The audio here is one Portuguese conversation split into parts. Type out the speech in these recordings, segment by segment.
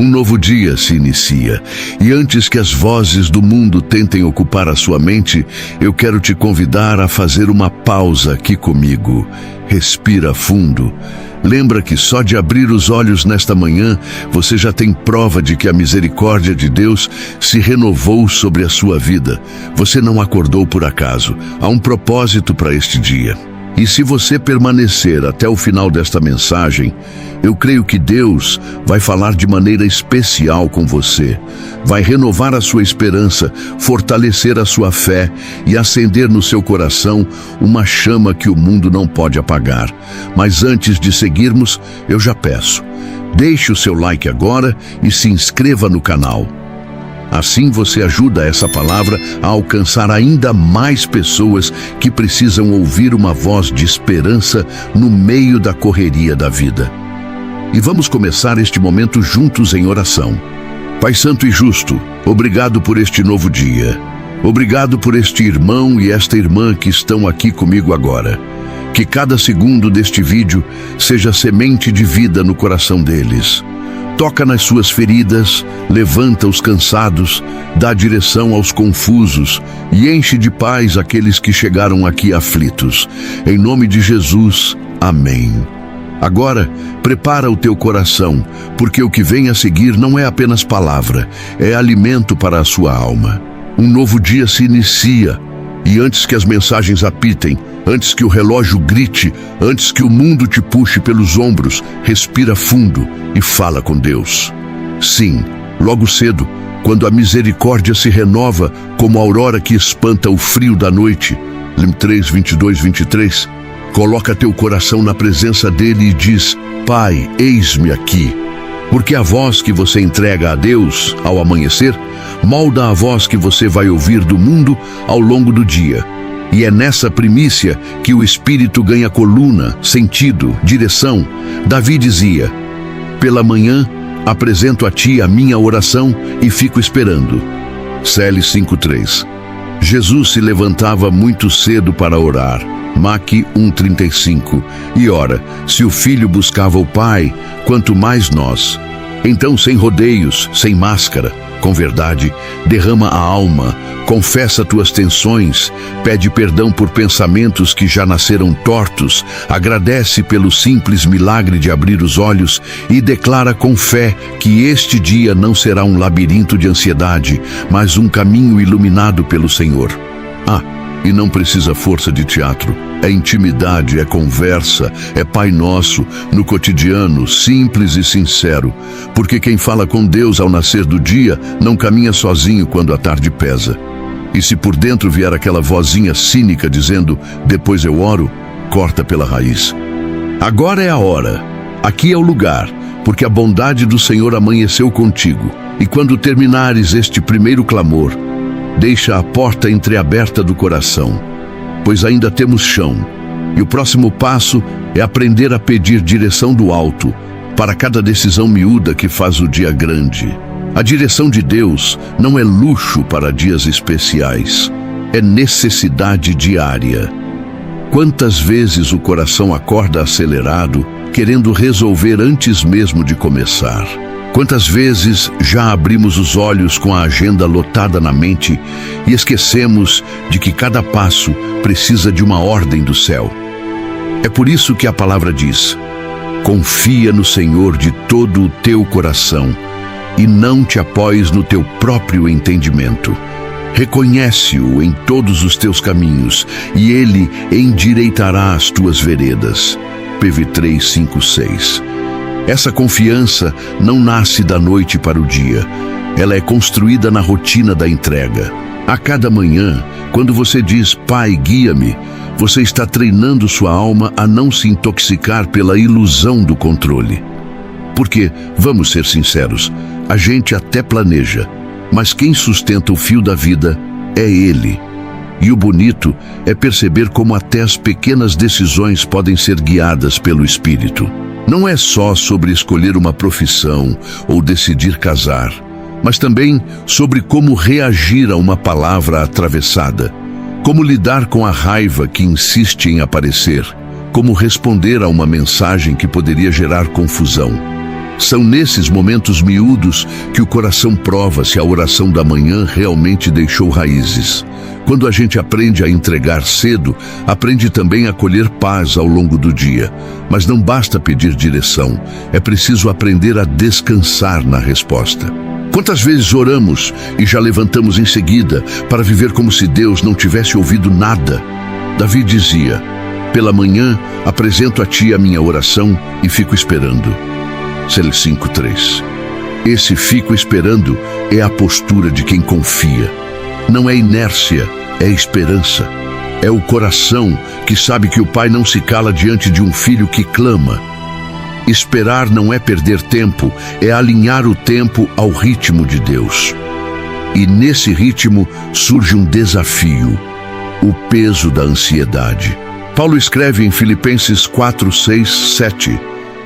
Um novo dia se inicia, e antes que as vozes do mundo tentem ocupar a sua mente, eu quero te convidar a fazer uma pausa aqui comigo. Respira fundo. Lembra que só de abrir os olhos nesta manhã, você já tem prova de que a misericórdia de Deus se renovou sobre a sua vida. Você não acordou por acaso. Há um propósito para este dia. E se você permanecer até o final desta mensagem, eu creio que Deus vai falar de maneira especial com você. Vai renovar a sua esperança, fortalecer a sua fé e acender no seu coração uma chama que o mundo não pode apagar. Mas antes de seguirmos, eu já peço, deixe o seu like agora e se inscreva no canal. Assim você ajuda essa palavra a alcançar ainda mais pessoas que precisam ouvir uma voz de esperança no meio da correria da vida. E vamos começar este momento juntos em oração. Pai Santo e Justo, obrigado por este novo dia. Obrigado por este irmão e esta irmã que estão aqui comigo agora. Que cada segundo deste vídeo seja semente de vida no coração deles. Toca nas suas feridas, levanta os cansados, dá direção aos confusos e enche de paz aqueles que chegaram aqui aflitos. Em nome de Jesus, amém. Agora, prepara o teu coração, porque o que vem a seguir não é apenas palavra, é alimento para a sua alma. Um novo dia se inicia, e antes que as mensagens apitem, antes que o relógio grite, antes que o mundo te puxe pelos ombros, respira fundo e fala com Deus. Sim, logo cedo, quando a misericórdia se renova como a aurora que espanta o frio da noite, Lim 3, 22, 23, coloca teu coração na presença dele e diz, Pai, eis-me aqui. Porque a voz que você entrega a Deus ao amanhecer, molda a voz que você vai ouvir do mundo ao longo do dia. E é nessa primícia que o Espírito ganha coluna, sentido, direção. Davi dizia, pela manhã apresento a ti a minha oração e fico esperando. Cl 5:3. Jesus se levantava muito cedo para orar. Mac 1:35. E ora, se o filho buscava o Pai, quanto mais nós. Então, sem rodeios, sem máscara, com verdade, derrama a alma, confessa tuas tensões, pede perdão por pensamentos que já nasceram tortos, agradece pelo simples milagre de abrir os olhos e declara com fé que este dia não será um labirinto de ansiedade, mas um caminho iluminado pelo Senhor. E não precisa força de teatro. É intimidade, é conversa, é Pai Nosso, no cotidiano, simples e sincero. Porque quem fala com Deus ao nascer do dia, não caminha sozinho quando a tarde pesa. E se por dentro vier aquela vozinha cínica dizendo, depois eu oro, corta pela raiz. Agora é a hora, aqui é o lugar, porque a bondade do Senhor amanheceu contigo. E quando terminares este primeiro clamor, deixa a porta entreaberta do coração, pois ainda temos chão. E o próximo passo é aprender a pedir direção do alto para cada decisão miúda que faz o dia grande. A direção de Deus não é luxo para dias especiais, é necessidade diária. Quantas vezes o coração acorda acelerado, querendo resolver antes mesmo de começar? Quantas vezes já abrimos os olhos com a agenda lotada na mente e esquecemos de que cada passo precisa de uma ordem do céu? É por isso que a palavra diz, confia no Senhor de todo o teu coração e não te apoies no teu próprio entendimento. Reconhece-o em todos os teus caminhos e Ele endireitará as tuas veredas. PV 3, 5, 6. Essa confiança não nasce da noite para o dia. Ela é construída na rotina da entrega. A cada manhã, quando você diz, Pai, guia-me, você está treinando sua alma a não se intoxicar pela ilusão do controle. Porque, vamos ser sinceros, a gente até planeja, mas quem sustenta o fio da vida é Ele. E o bonito é perceber como até as pequenas decisões podem ser guiadas pelo Espírito. Não é só sobre escolher uma profissão ou decidir casar, mas também sobre como reagir a uma palavra atravessada, como lidar com a raiva que insiste em aparecer, como responder a uma mensagem que poderia gerar confusão. São nesses momentos miúdos que o coração prova se a oração da manhã realmente deixou raízes. Quando a gente aprende a entregar cedo, aprende também a colher paz ao longo do dia. Mas não basta pedir direção, é preciso aprender a descansar na resposta. Quantas vezes oramos e já levantamos em seguida para viver como se Deus não tivesse ouvido nada? Davi dizia: pela manhã apresento a ti a minha oração e fico esperando. Salmo 5:3. Esse fico esperando é a postura de quem confia. Não é inércia, é esperança. É o coração que sabe que o pai não se cala diante de um filho que clama. Esperar não é perder tempo, é alinhar o tempo ao ritmo de Deus. E nesse ritmo surge um desafio: o peso da ansiedade. Paulo escreve em Filipenses 4:6-7: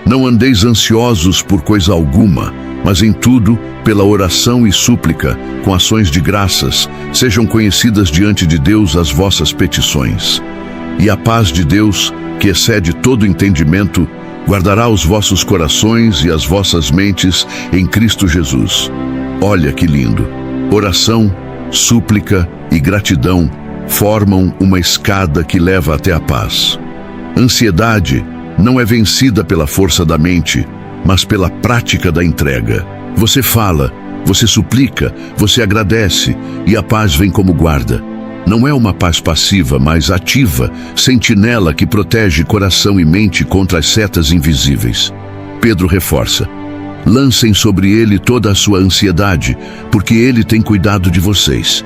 não andeis ansiosos por coisa alguma, mas em tudo, pela oração e súplica, com ações de graças, sejam conhecidas diante de Deus as vossas petições. E a paz de Deus, que excede todo entendimento, guardará os vossos corações e as vossas mentes em Cristo Jesus. Olha que lindo! Oração, súplica e gratidão formam uma escada que leva até a paz. Ansiedade não é vencida pela força da mente, mas pela prática da entrega. Você fala, você suplica, você agradece e a paz vem como guarda. Não é uma paz passiva, mas ativa, sentinela que protege coração e mente contra as setas invisíveis. Pedro reforça: lancem sobre ele toda a sua ansiedade, porque ele tem cuidado de vocês.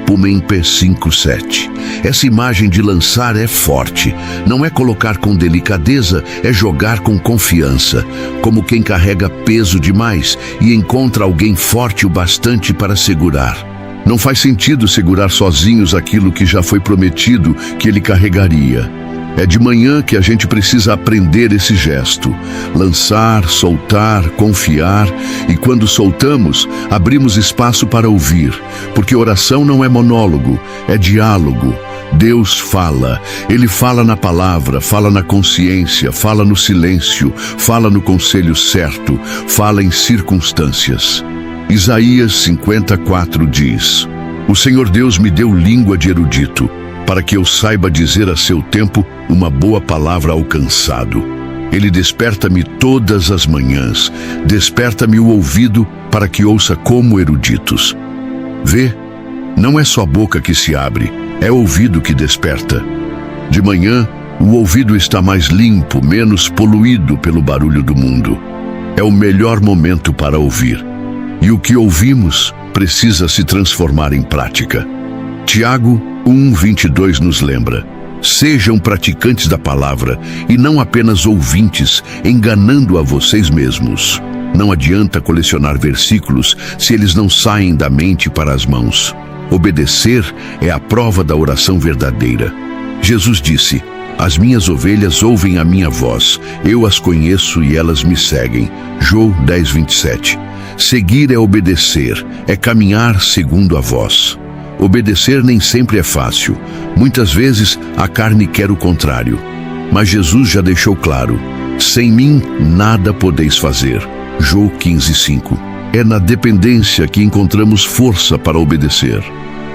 Pumempe 5:7. Essa imagem de lançar é forte. Não é colocar com delicadeza, é jogar com confiança, como quem carrega peso demais e encontra alguém forte o bastante para segurar. Não faz sentido segurar sozinhos aquilo que já foi prometido que ele carregaria. É de manhã que a gente precisa aprender esse gesto: lançar, soltar, confiar, e quando soltamos, abrimos espaço para ouvir, porque oração não é monólogo, é diálogo. Deus fala, Ele fala na palavra, fala na consciência, fala no silêncio, fala no conselho certo, fala em circunstâncias. Isaías 54 diz: o Senhor Deus me deu língua de erudito, para que eu saiba dizer a seu tempo uma boa palavra ao cansado. Ele desperta-me todas as manhãs, desperta-me o ouvido para que ouça como eruditos. Vê, não é só a boca que se abre, é o ouvido que desperta. De manhã, o ouvido está mais limpo, menos poluído pelo barulho do mundo. É o melhor momento para ouvir. E o que ouvimos precisa se transformar em prática. Tiago 1:22 nos lembra: sejam praticantes da palavra e não apenas ouvintes, enganando a vocês mesmos. Não adianta colecionar versículos se eles não saem da mente para as mãos. Obedecer é a prova da oração verdadeira. Jesus disse: as minhas ovelhas ouvem a minha voz, eu as conheço e elas me seguem. João 10:27. Seguir é obedecer, é caminhar segundo a voz. Obedecer nem sempre é fácil. Muitas vezes a carne quer o contrário. Mas Jesus já deixou claro: sem mim nada podeis fazer. João 15:5. É na dependência que encontramos força para obedecer.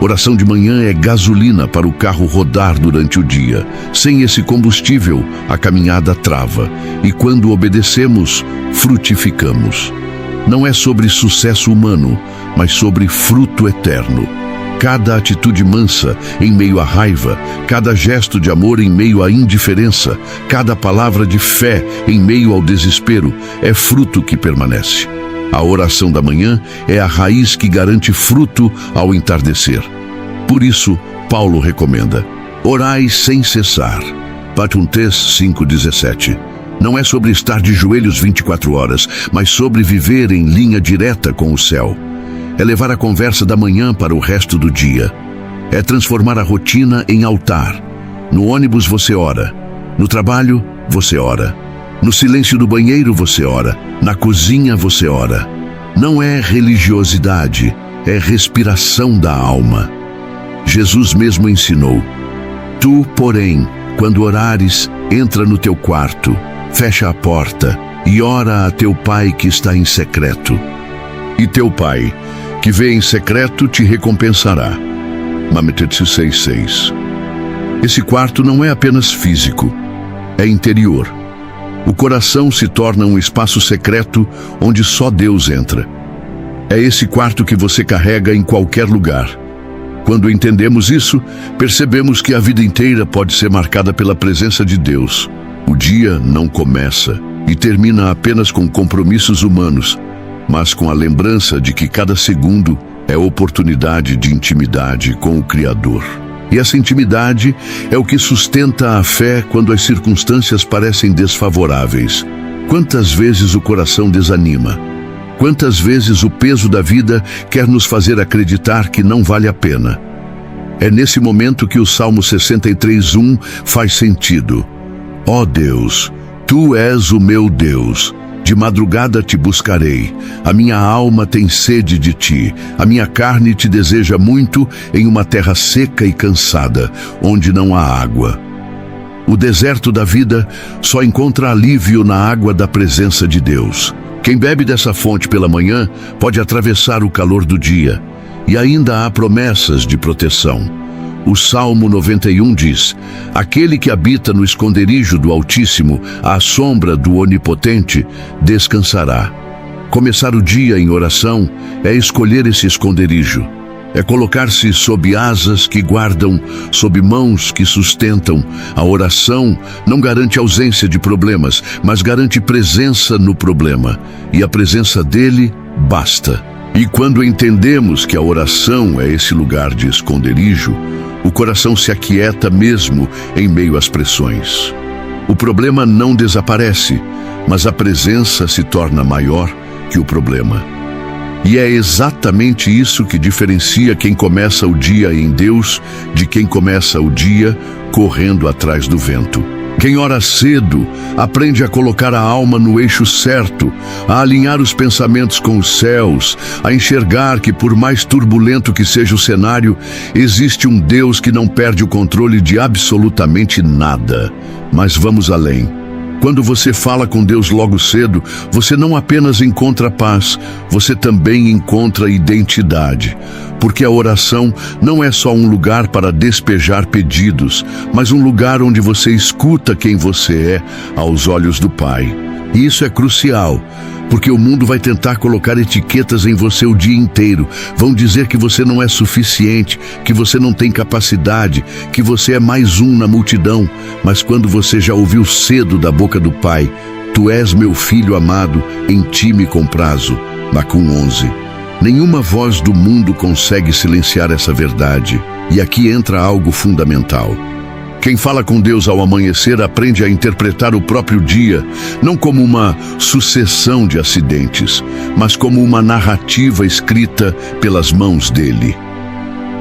Oração de manhã é gasolina para o carro rodar durante o dia. Sem esse combustível, a caminhada trava. E quando obedecemos, frutificamos. Não é sobre sucesso humano, mas sobre fruto eterno. Cada atitude mansa em meio à raiva, cada gesto de amor em meio à indiferença, cada palavra de fé em meio ao desespero é fruto que permanece. A oração da manhã é a raiz que garante fruto ao entardecer. Por isso, Paulo recomenda: orai sem cessar. Patuntes 5:17. Não é sobre estar de joelhos 24 horas, mas sobre viver em linha direta com o céu. É levar a conversa da manhã para o resto do dia. É transformar a rotina em altar. No ônibus você ora. No trabalho, você ora. No silêncio do banheiro você ora. Na cozinha você ora. Não é religiosidade, é respiração da alma. Jesus mesmo ensinou: tu, porém, quando orares, entra no teu quarto, fecha a porta e ora a teu Pai que está em secreto. E teu Pai, que vê em secreto, te recompensará. Mateus 6,6. Esse quarto não é apenas físico, é interior. O coração se torna um espaço secreto onde só Deus entra. É esse quarto que você carrega em qualquer lugar. Quando entendemos isso, percebemos que a vida inteira pode ser marcada pela presença de Deus. O dia não começa e termina apenas com compromissos humanos, mas com a lembrança de que cada segundo é oportunidade de intimidade com o Criador. E essa intimidade é o que sustenta a fé quando as circunstâncias parecem desfavoráveis. Quantas vezes o coração desanima? Quantas vezes o peso da vida quer nos fazer acreditar que não vale a pena? É nesse momento que o Salmo 63:1 faz sentido. Ó Deus, Tu és o meu Deus. De madrugada te buscarei, a minha alma tem sede de ti, a minha carne te deseja muito em uma terra seca e cansada, onde não há água. O deserto da vida só encontra alívio na água da presença de Deus. Quem bebe dessa fonte pela manhã pode atravessar o calor do dia, e ainda há promessas de proteção. O Salmo 91 diz: aquele que habita no esconderijo do Altíssimo, à sombra do Onipotente, descansará. Começar o dia em oração é escolher esse esconderijo. É colocar-se sob asas que guardam, sob mãos que sustentam. A oração não garante ausência de problemas, mas garante presença no problema. E a presença dele basta. E quando entendemos que a oração é esse lugar de esconderijo, o coração se aquieta mesmo em meio às pressões. O problema não desaparece, mas a presença se torna maior que o problema. E é exatamente isso que diferencia quem começa o dia em Deus de quem começa o dia correndo atrás do vento. Quem ora cedo aprende a colocar a alma no eixo certo, a alinhar os pensamentos com os céus, a enxergar que, por mais turbulento que seja o cenário, existe um Deus que não perde o controle de absolutamente nada. Mas vamos além. Quando você fala com Deus logo cedo, você não apenas encontra paz, você também encontra identidade. Porque a oração não é só um lugar para despejar pedidos, mas um lugar onde você escuta quem você é aos olhos do Pai. E isso é crucial, porque o mundo vai tentar colocar etiquetas em você o dia inteiro. Vão dizer que você não é suficiente, que você não tem capacidade, que você é mais um na multidão. Mas quando você já ouviu cedo da boca do Pai, Tu és meu filho amado, em ti me comprazo. Nahum 11. Nenhuma voz do mundo consegue silenciar essa verdade. E aqui entra algo fundamental. Quem fala com Deus ao amanhecer aprende a interpretar o próprio dia, não como uma sucessão de acidentes, mas como uma narrativa escrita pelas mãos dele.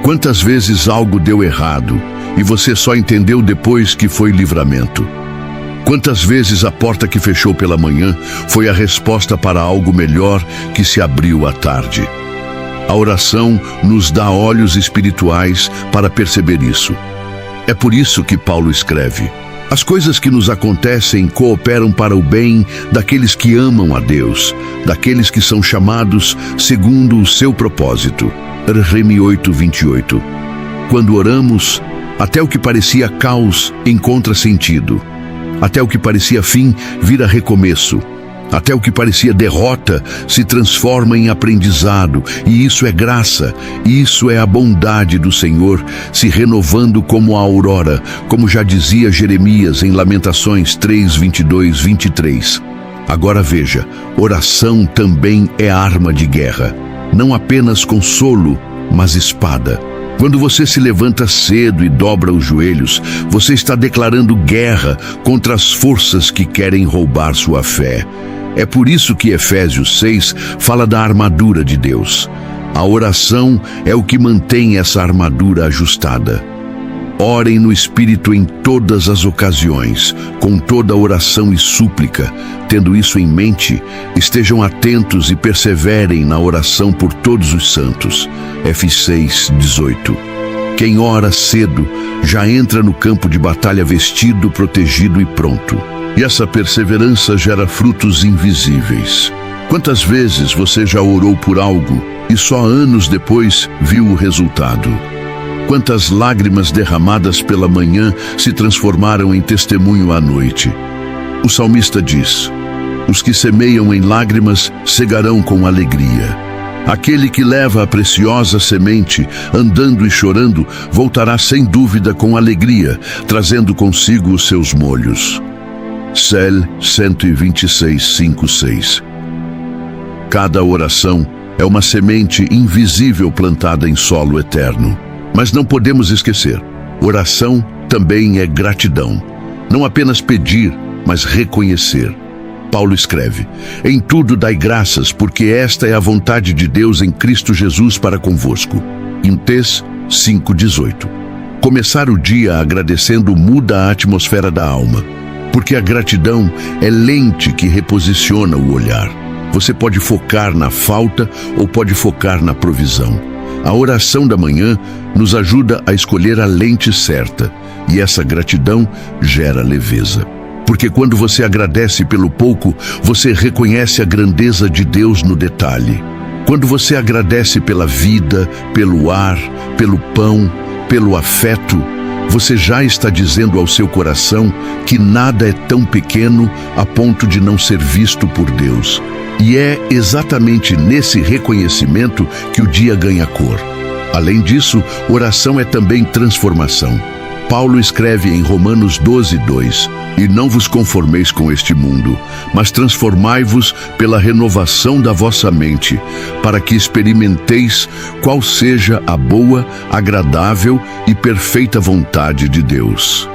Quantas vezes algo deu errado e você só entendeu depois que foi livramento? Quantas vezes a porta que fechou pela manhã foi a resposta para algo melhor que se abriu à tarde? A oração nos dá olhos espirituais para perceber isso. É por isso que Paulo escreve: as coisas que nos acontecem cooperam para o bem daqueles que amam a Deus, daqueles que são chamados segundo o seu propósito. Romanos 8:28. Quando oramos, até o que parecia caos encontra sentido. Até o que parecia fim vira recomeço. Até o que parecia derrota se transforma em aprendizado, e isso é graça, e isso é a bondade do Senhor se renovando como a aurora, como já dizia Jeremias em Lamentações 3:22-23. Agora veja, oração também é arma de guerra, não apenas consolo, mas espada. Quando você se levanta cedo e dobra os joelhos, você está declarando guerra contra as forças que querem roubar sua fé. É por isso que Efésios 6 fala da armadura de Deus. A oração é o que mantém essa armadura ajustada. Orem no Espírito em todas as ocasiões, com toda oração e súplica. Tendo isso em mente, estejam atentos e perseverem na oração por todos os santos. Efésios 6:18. Quem ora cedo já entra no campo de batalha vestido, protegido e pronto. E essa perseverança gera frutos invisíveis. Quantas vezes você já orou por algo e só anos depois viu o resultado? Quantas lágrimas derramadas pela manhã se transformaram em testemunho à noite? O salmista diz: os que semeiam em lágrimas cegarão com alegria. Aquele que leva a preciosa semente, andando e chorando, voltará sem dúvida com alegria, trazendo consigo os seus molhos. Cel 126, 5, 6. Cada oração é uma semente invisível plantada em solo eterno. Mas não podemos esquecer, oração também é gratidão. Não apenas pedir, mas reconhecer. Paulo escreve: em tudo dai graças, porque esta é a vontade de Deus em Cristo Jesus para convosco. Em Tès 5,18. Começar o dia agradecendo muda a atmosfera da alma, porque a gratidão é lente que reposiciona o olhar. Você pode focar na falta ou pode focar na provisão. A oração da manhã nos ajuda a escolher a lente certa, e essa gratidão gera leveza. Porque quando você agradece pelo pouco, você reconhece a grandeza de Deus no detalhe. Quando você agradece pela vida, pelo ar, pelo pão, pelo afeto, você já está dizendo ao seu coração que nada é tão pequeno a ponto de não ser visto por Deus. E é exatamente nesse reconhecimento que o dia ganha cor. Além disso, oração é também transformação. Paulo escreve em Romanos 12:2: e não vos conformeis com este mundo, mas transformai-vos pela renovação da vossa mente, para que experimenteis qual seja a boa, agradável e perfeita vontade de Deus.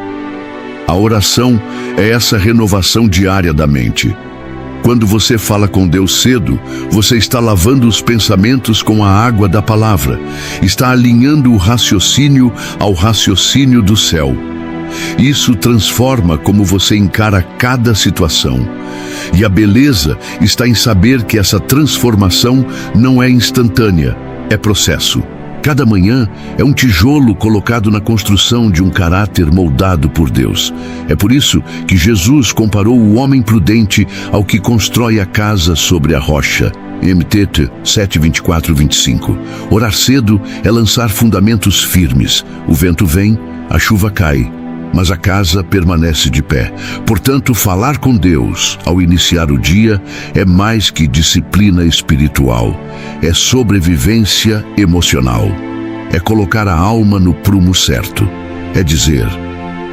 A oração é essa renovação diária da mente. Quando você fala com Deus cedo, você está lavando os pensamentos com a água da palavra, está alinhando o raciocínio ao raciocínio do céu. Isso transforma como você encara cada situação. E a beleza está em saber que essa transformação não é instantânea, é processo. Cada manhã é um tijolo colocado na construção de um caráter moldado por Deus. É por isso que Jesus comparou o homem prudente ao que constrói a casa sobre a rocha. MT 7:24-25. Orar cedo é lançar fundamentos firmes. O vento vem, a chuva cai, mas a casa permanece de pé. Portanto, falar com Deus ao iniciar o dia é mais que disciplina espiritual. É sobrevivência emocional. É colocar a alma no prumo certo. É dizer: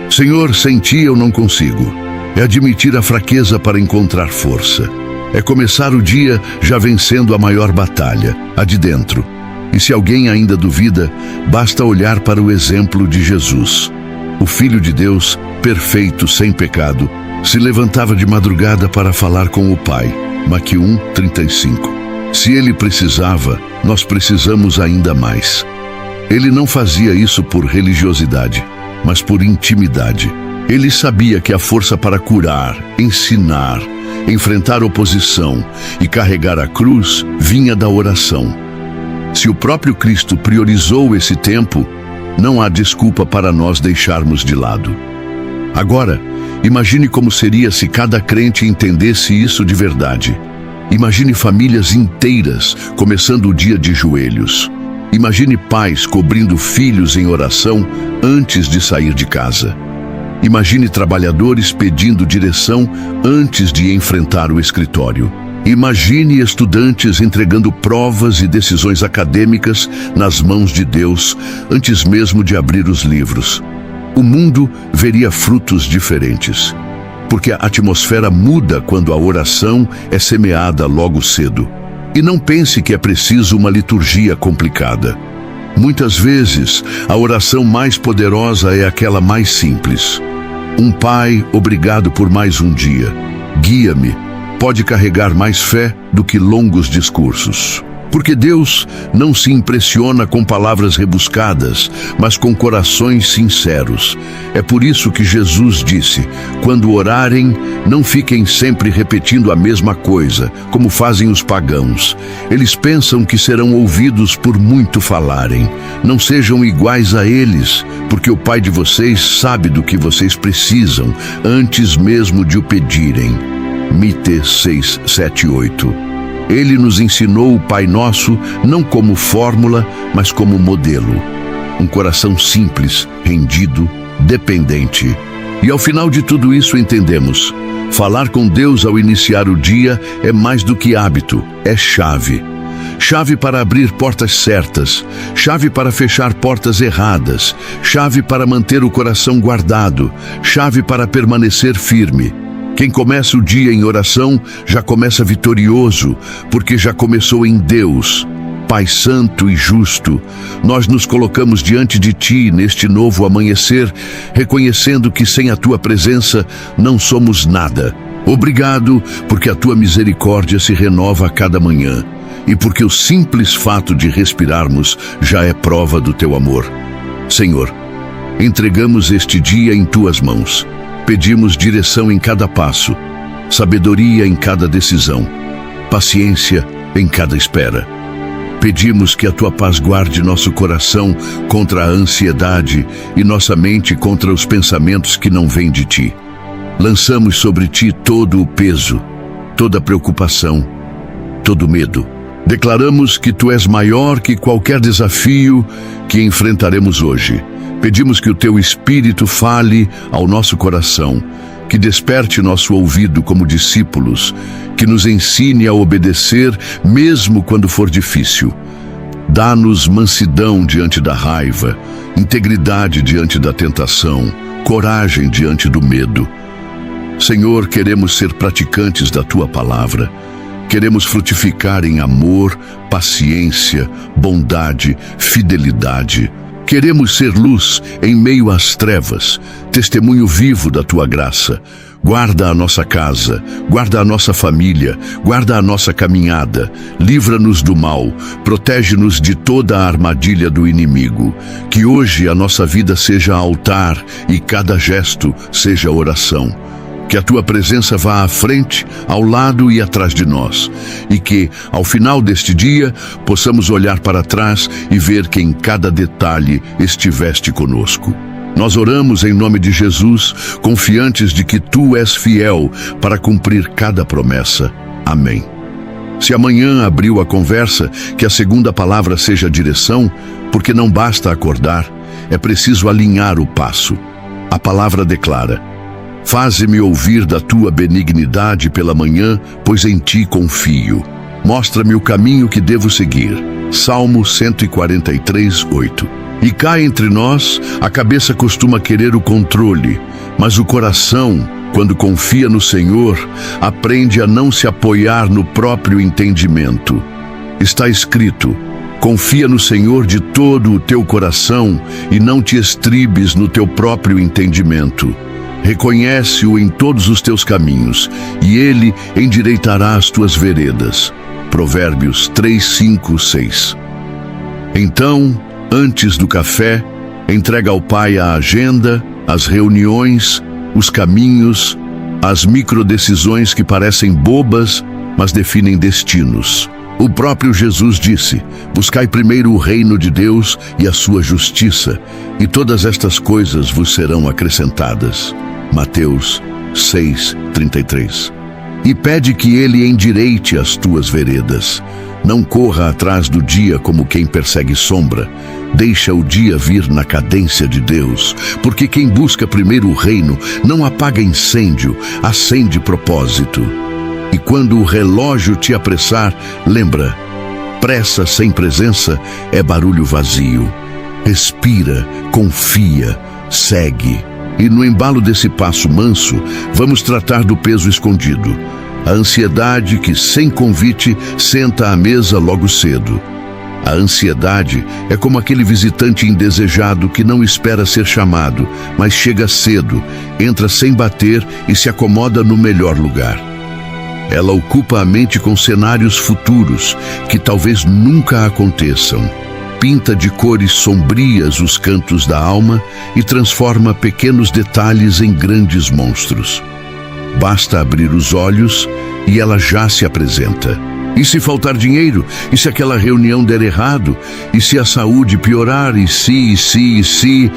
Senhor, sem ti eu não consigo. É admitir a fraqueza para encontrar força. É começar o dia já vencendo a maior batalha, a de dentro. E se alguém ainda duvida, basta olhar para o exemplo de Jesus. O Filho de Deus, perfeito, sem pecado, se levantava de madrugada para falar com o Pai. Maqui 1:35. Se ele precisava, nós precisamos ainda mais. Ele não fazia isso por religiosidade, mas por intimidade. Ele sabia que a força para curar, ensinar, enfrentar oposição e carregar a cruz vinha da oração. Se o próprio Cristo priorizou esse tempo, não há desculpa para nós deixarmos de lado. Agora, imagine como seria se cada crente entendesse isso de verdade. Imagine famílias inteiras começando o dia de joelhos. Imagine pais cobrindo filhos em oração antes de sair de casa. Imagine trabalhadores pedindo direção antes de enfrentar o escritório. Imagine estudantes entregando provas e decisões acadêmicas nas mãos de Deus antes mesmo de abrir os livros. O mundo veria frutos diferentes, porque a atmosfera muda quando a oração é semeada logo cedo. E não pense que é preciso uma liturgia complicada. Muitas vezes, a oração mais poderosa é aquela mais simples. Um pai, obrigado por mais um dia. Guia-me. Pode carregar mais fé do que longos discursos. Porque Deus não se impressiona com palavras rebuscadas, mas com corações sinceros. É por isso que Jesus disse: quando orarem, não fiquem sempre repetindo a mesma coisa, como fazem os pagãos. Eles pensam que serão ouvidos por muito falarem. Não sejam iguais a eles, porque o Pai de vocês sabe do que vocês precisam, antes mesmo de o pedirem. Mite 6, 7, 8. Ele nos ensinou o Pai Nosso não como fórmula, mas como modelo. Um coração simples, rendido, dependente. E ao final de tudo isso entendemos: falar com Deus ao iniciar o dia é mais do que hábito, é chave. Chave para abrir portas certas, chave para fechar portas erradas, chave para manter o coração guardado, chave para permanecer firme. Quem começa o dia em oração já começa vitorioso, porque já começou em Deus. Pai Santo e Justo, nós nos colocamos diante de Ti neste novo amanhecer, reconhecendo que sem a Tua presença não somos nada. Obrigado, porque a Tua misericórdia se renova a cada manhã, e porque o simples fato de respirarmos já é prova do Teu amor. Senhor, entregamos este dia em Tuas mãos. Pedimos direção em cada passo, sabedoria em cada decisão, paciência em cada espera. Pedimos que a Tua paz guarde nosso coração contra a ansiedade e nossa mente contra os pensamentos que não vêm de Ti. Lançamos sobre Ti todo o peso, toda a preocupação, todo o medo. Declaramos que Tu és maior que qualquer desafio que enfrentaremos hoje. Pedimos que o Teu Espírito fale ao nosso coração, que desperte nosso ouvido como discípulos, que nos ensine a obedecer mesmo quando for difícil. Dá-nos mansidão diante da raiva, integridade diante da tentação, coragem diante do medo. Senhor, queremos ser praticantes da Tua palavra. Queremos frutificar em amor, paciência, bondade, fidelidade. Queremos ser luz em meio às trevas, testemunho vivo da Tua graça. Guarda a nossa casa, guarda a nossa família, guarda a nossa caminhada. Livra-nos do mal, protege-nos de toda a armadilha do inimigo. Que hoje a nossa vida seja altar e cada gesto seja oração. Que a Tua presença vá à frente, ao lado e atrás de nós. E que, ao final deste dia, possamos olhar para trás e ver que em cada detalhe estiveste conosco. Nós oramos em nome de Jesus, confiantes de que Tu és fiel para cumprir cada promessa. Amém. Se amanhã abriu a conversa, que a segunda palavra seja direção, porque não basta acordar, é preciso alinhar o passo. A palavra declara: faze-me ouvir da Tua benignidade pela manhã, pois em Ti confio. Mostra-me o caminho que devo seguir. Salmo 143, 8. E cá entre nós, a cabeça costuma querer o controle, mas o coração, quando confia no Senhor, aprende a não se apoiar no próprio entendimento. Está escrito: confia no Senhor de todo o teu coração e não te estribes no teu próprio entendimento. Reconhece-o em todos os teus caminhos, e Ele endireitará as tuas veredas. Provérbios 3, 5, 6. Então, antes do café, entrega ao Pai a agenda, as reuniões, os caminhos, as microdecisões que parecem bobas, mas definem destinos. O próprio Jesus disse: buscai primeiro o reino de Deus e a sua justiça, e todas estas coisas vos serão acrescentadas. Mateus 6, 33. E pede que Ele endireite as tuas veredas. Não corra atrás do dia como quem persegue sombra. Deixa o dia vir na cadência de Deus, porque quem busca primeiro o reino não apaga incêndio, acende propósito. E quando o relógio te apressar, lembra: pressa sem presença é barulho vazio. Respira, confia, segue. E no embalo desse passo manso, vamos tratar do peso escondido. A ansiedade que, sem convite, senta à mesa logo cedo. A ansiedade é como aquele visitante indesejado que não espera ser chamado, mas chega cedo, entra sem bater e se acomoda no melhor lugar. Ela ocupa a mente com cenários futuros que talvez nunca aconteçam. Pinta de cores sombrias os cantos da alma e transforma pequenos detalhes em grandes monstros. Basta abrir os olhos e ela já se apresenta. E se faltar dinheiro? E se aquela reunião der errado? E se a saúde piorar? E se...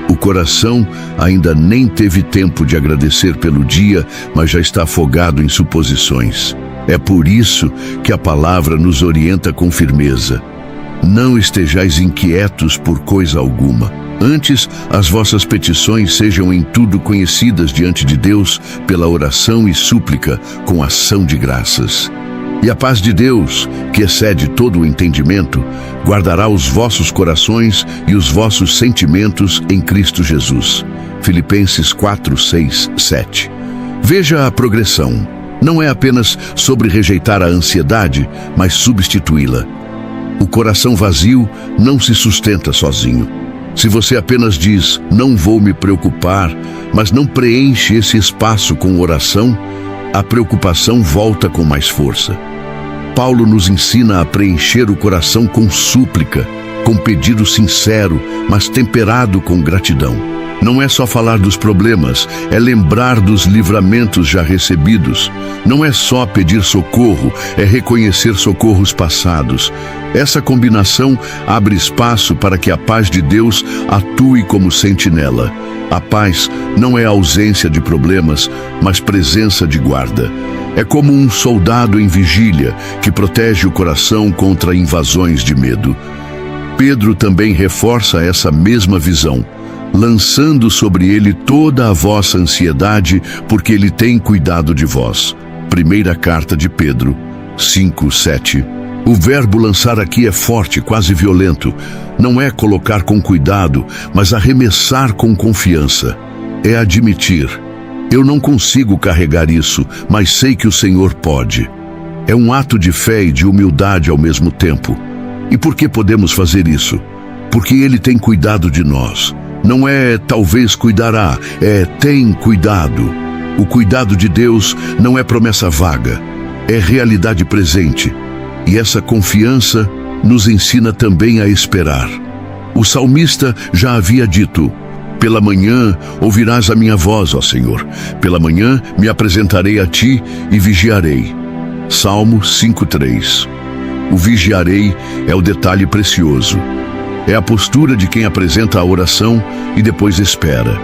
O coração ainda nem teve tempo de agradecer pelo dia, mas já está afogado em suposições. É por isso que a palavra nos orienta com firmeza. Não estejais inquietos por coisa alguma. Antes, as vossas petições sejam em tudo conhecidas diante de Deus pela oração e súplica com ação de graças. E a paz de Deus, que excede todo o entendimento, guardará os vossos corações e os vossos sentimentos em Cristo Jesus. Filipenses 4, 6, 7. Veja a progressão. Não é apenas sobre rejeitar a ansiedade, mas substituí-la. O coração vazio não se sustenta sozinho. Se você apenas diz, não vou me preocupar, mas não preenche esse espaço com oração, a preocupação volta com mais força. Paulo nos ensina a preencher o coração com súplica, com pedido sincero, mas temperado com gratidão. Não é só falar dos problemas, é lembrar dos livramentos já recebidos. Não é só pedir socorro, é reconhecer socorros passados. Essa combinação abre espaço para que a paz de Deus atue como sentinela. A paz não é ausência de problemas, mas presença de guarda. É como um soldado em vigília que protege o coração contra invasões de medo. Pedro também reforça essa mesma visão, lançando sobre ele toda a vossa ansiedade, porque ele tem cuidado de vós. Primeira carta de Pedro 5, 7. O verbo lançar aqui é forte, quase violento. Não é colocar com cuidado, mas arremessar com confiança. É admitir: eu não consigo carregar isso, mas sei que o Senhor pode. É um ato de fé e de humildade ao mesmo tempo. E por que podemos fazer isso? Porque Ele tem cuidado de nós. Não é talvez cuidará, é tem cuidado. O cuidado de Deus não é promessa vaga, é realidade presente. E essa confiança nos ensina também a esperar. O salmista já havia dito: pela manhã ouvirás a minha voz, ó Senhor. Pela manhã me apresentarei a ti e vigiarei. Salmo 5:3. O vigiarei é o detalhe precioso. É a postura de quem apresenta a oração e depois espera.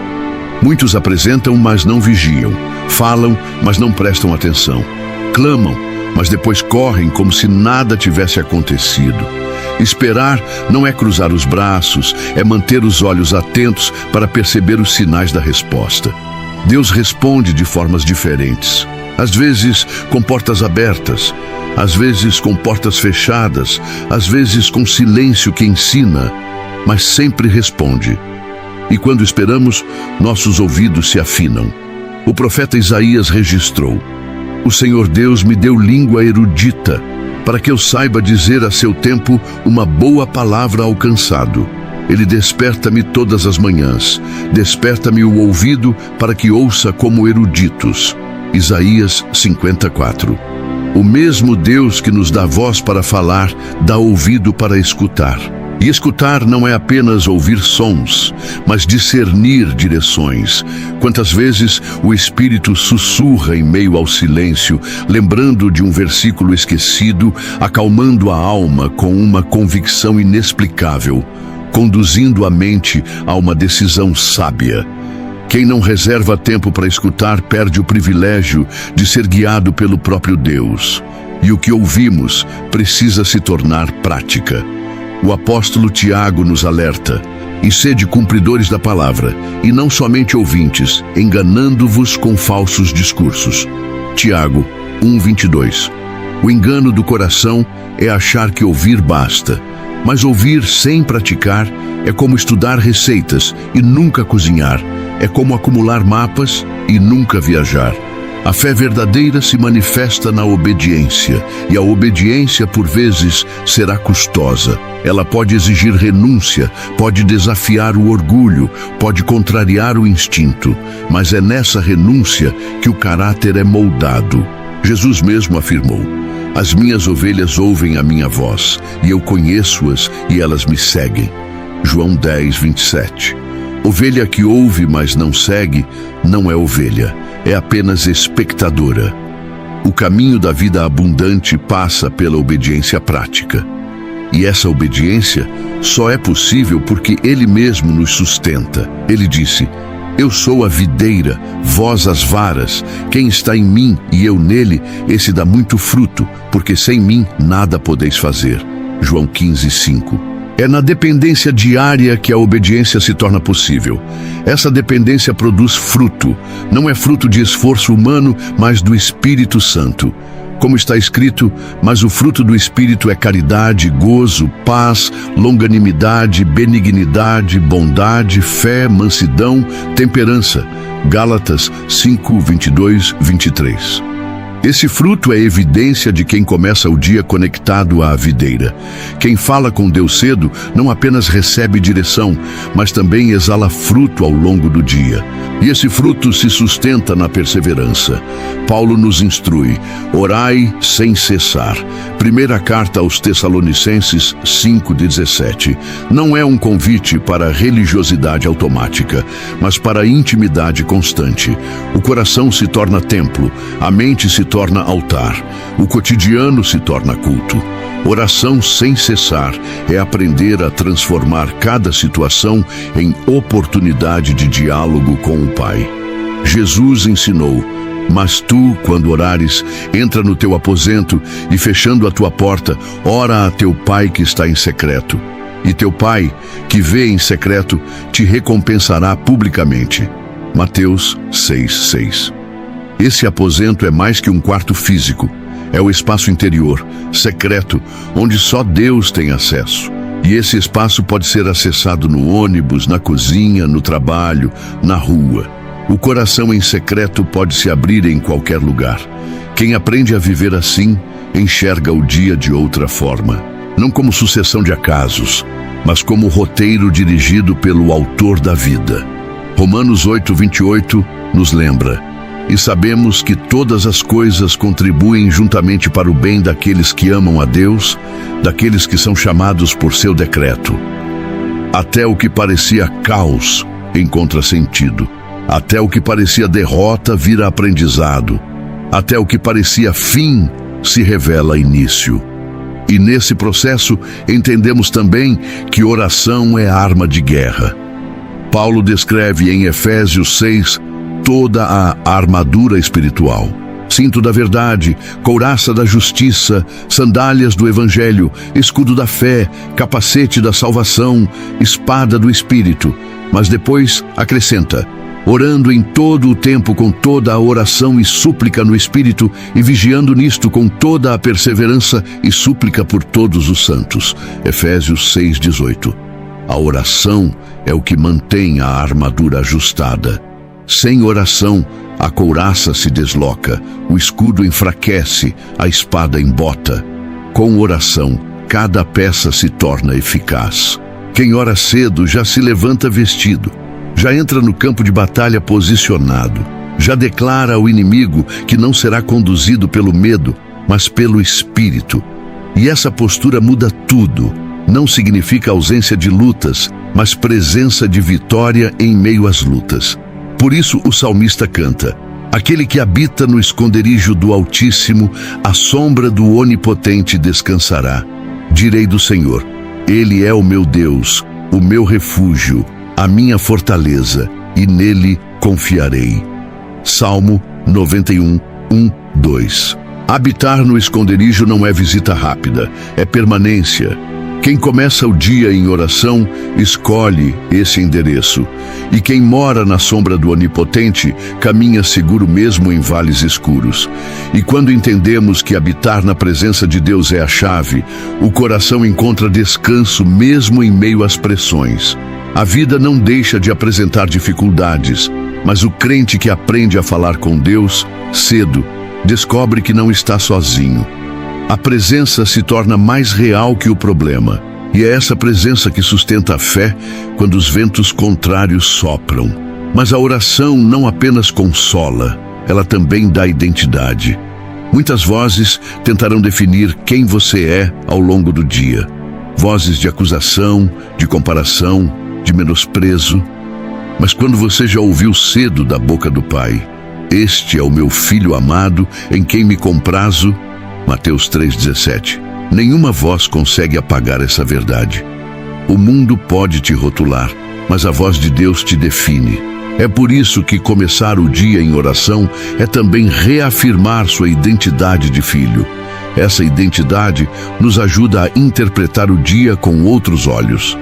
Muitos apresentam, mas não vigiam. Falam, mas não prestam atenção. Clamam, mas depois correm como se nada tivesse acontecido. Esperar não é cruzar os braços, é manter os olhos atentos para perceber os sinais da resposta. Deus responde de formas diferentes. Às vezes com portas abertas, às vezes com portas fechadas, às vezes com silêncio que ensina, mas sempre responde. E quando esperamos, nossos ouvidos se afinam. O profeta Isaías registrou: o Senhor Deus me deu língua erudita, para que eu saiba dizer a seu tempo uma boa palavra ao cansado. Ele desperta-me todas as manhãs, desperta-me o ouvido para que ouça como eruditos. Isaías 54. O mesmo Deus que nos dá voz para falar, dá ouvido para escutar. E escutar não é apenas ouvir sons, mas discernir direções. Quantas vezes o Espírito sussurra em meio ao silêncio, lembrando de um versículo esquecido, acalmando a alma com uma convicção inexplicável, conduzindo a mente a uma decisão sábia. Quem não reserva tempo para escutar perde o privilégio de ser guiado pelo próprio Deus. E o que ouvimos precisa se tornar prática. O apóstolo Tiago nos alerta: e sede cumpridores da palavra, e não somente ouvintes, enganando-vos com falsos discursos. Tiago 1:22. O engano do coração é achar que ouvir basta, mas ouvir sem praticar é como estudar receitas e nunca cozinhar, é como acumular mapas e nunca viajar. A fé verdadeira se manifesta na obediência, e a obediência, por vezes, será custosa. Ela pode exigir renúncia, pode desafiar o orgulho, pode contrariar o instinto, mas é nessa renúncia que o caráter é moldado. Jesus mesmo afirmou: as minhas ovelhas ouvem a minha voz, e eu conheço-as e elas me seguem. João 10, 27. Ovelha que ouve, mas não segue, não é ovelha, é apenas espectadora. O caminho da vida abundante passa pela obediência prática. E essa obediência só é possível porque Ele mesmo nos sustenta. Ele disse: eu sou a videira, vós as varas. Quem está em mim e eu nele, esse dá muito fruto, porque sem mim nada podeis fazer. João 15, 5. É na dependência diária que a obediência se torna possível. Essa dependência produz fruto. Não é fruto de esforço humano, mas do Espírito Santo. Como está escrito: mas o fruto do Espírito é caridade, gozo, paz, longanimidade, benignidade, bondade, fé, mansidão, temperança. Gálatas 5, 22, 23. Esse fruto é evidência de quem começa o dia conectado à videira. Quem fala com Deus cedo não apenas recebe direção, mas também exala fruto ao longo do dia. E esse fruto se sustenta na perseverança. Paulo nos instrui: orai sem cessar. Primeira carta aos Tessalonicenses 5:17. Não é um convite para religiosidade automática, mas para intimidade constante. O coração se torna templo, a mente se torna altar, o cotidiano se torna culto. Oração sem cessar é aprender a transformar cada situação em oportunidade de diálogo com o Pai. Jesus ensinou: mas tu, quando orares, entra no teu aposento e, fechando a tua porta, ora a teu Pai que está em secreto. E teu Pai, que vê em secreto, te recompensará publicamente. Mateus 6:6. Esse aposento é mais que um quarto físico. É o espaço interior, secreto, onde só Deus tem acesso. E esse espaço pode ser acessado no ônibus, na cozinha, no trabalho, na rua. O coração em secreto pode se abrir em qualquer lugar. Quem aprende a viver assim, enxerga o dia de outra forma. Não como sucessão de acasos, mas como roteiro dirigido pelo autor da vida. Romanos 8:28 nos lembra: e sabemos que todas as coisas contribuem juntamente para o bem daqueles que amam a Deus, daqueles que são chamados por seu decreto. Até o que parecia caos encontra sentido. Até o que parecia derrota vira aprendizado. Até o que parecia fim se revela início. E nesse processo entendemos também que oração é arma de guerra. Paulo descreve em Efésios 6 toda a armadura espiritual: cinto da verdade, couraça da justiça, sandálias do evangelho, escudo da fé, capacete da salvação, espada do Espírito. Mas depois acrescenta: orando em todo o tempo com toda a oração e súplica no Espírito, e vigiando nisto com toda a perseverança e súplica por todos os santos. Efésios 6:18. A oração é o que mantém a armadura ajustada. Sem oração, a couraça se desloca, o escudo enfraquece, a espada embota. Com oração, cada peça se torna eficaz. Quem ora cedo já se levanta vestido, já entra no campo de batalha posicionado, já declara ao inimigo que não será conduzido pelo medo, mas pelo Espírito. E essa postura muda tudo. Não significa ausência de lutas, mas presença de vitória em meio às lutas. Por isso o salmista canta: aquele que habita no esconderijo do Altíssimo, à sombra do Onipotente descansará. Direi do Senhor: Ele é o meu Deus, o meu refúgio, a minha fortaleza, e nele confiarei. Salmo 91, 1, 2. Habitar no esconderijo não é visita rápida, é permanência. Quem começa o dia em oração, escolhe esse endereço. E quem mora na sombra do Onipotente, caminha seguro mesmo em vales escuros. E quando entendemos que habitar na presença de Deus é a chave, o coração encontra descanso mesmo em meio às pressões. A vida não deixa de apresentar dificuldades, mas o crente que aprende a falar com Deus cedo, descobre que não está sozinho. A presença se torna mais real que o problema. E é essa presença que sustenta a fé quando os ventos contrários sopram. Mas a oração não apenas consola, ela também dá identidade. Muitas vozes tentarão definir quem você é ao longo do dia. Vozes de acusação, de comparação, de menosprezo. Mas quando você já ouviu cedo da boca do Pai, "Este é o meu Filho amado, em quem me comprazo", Mateus 3,17, nenhuma voz consegue apagar essa verdade. O mundo pode te rotular, mas a voz de Deus te define. É por isso que começar o dia em oração é também reafirmar sua identidade de filho. Essa identidade nos ajuda a interpretar o dia com outros olhos.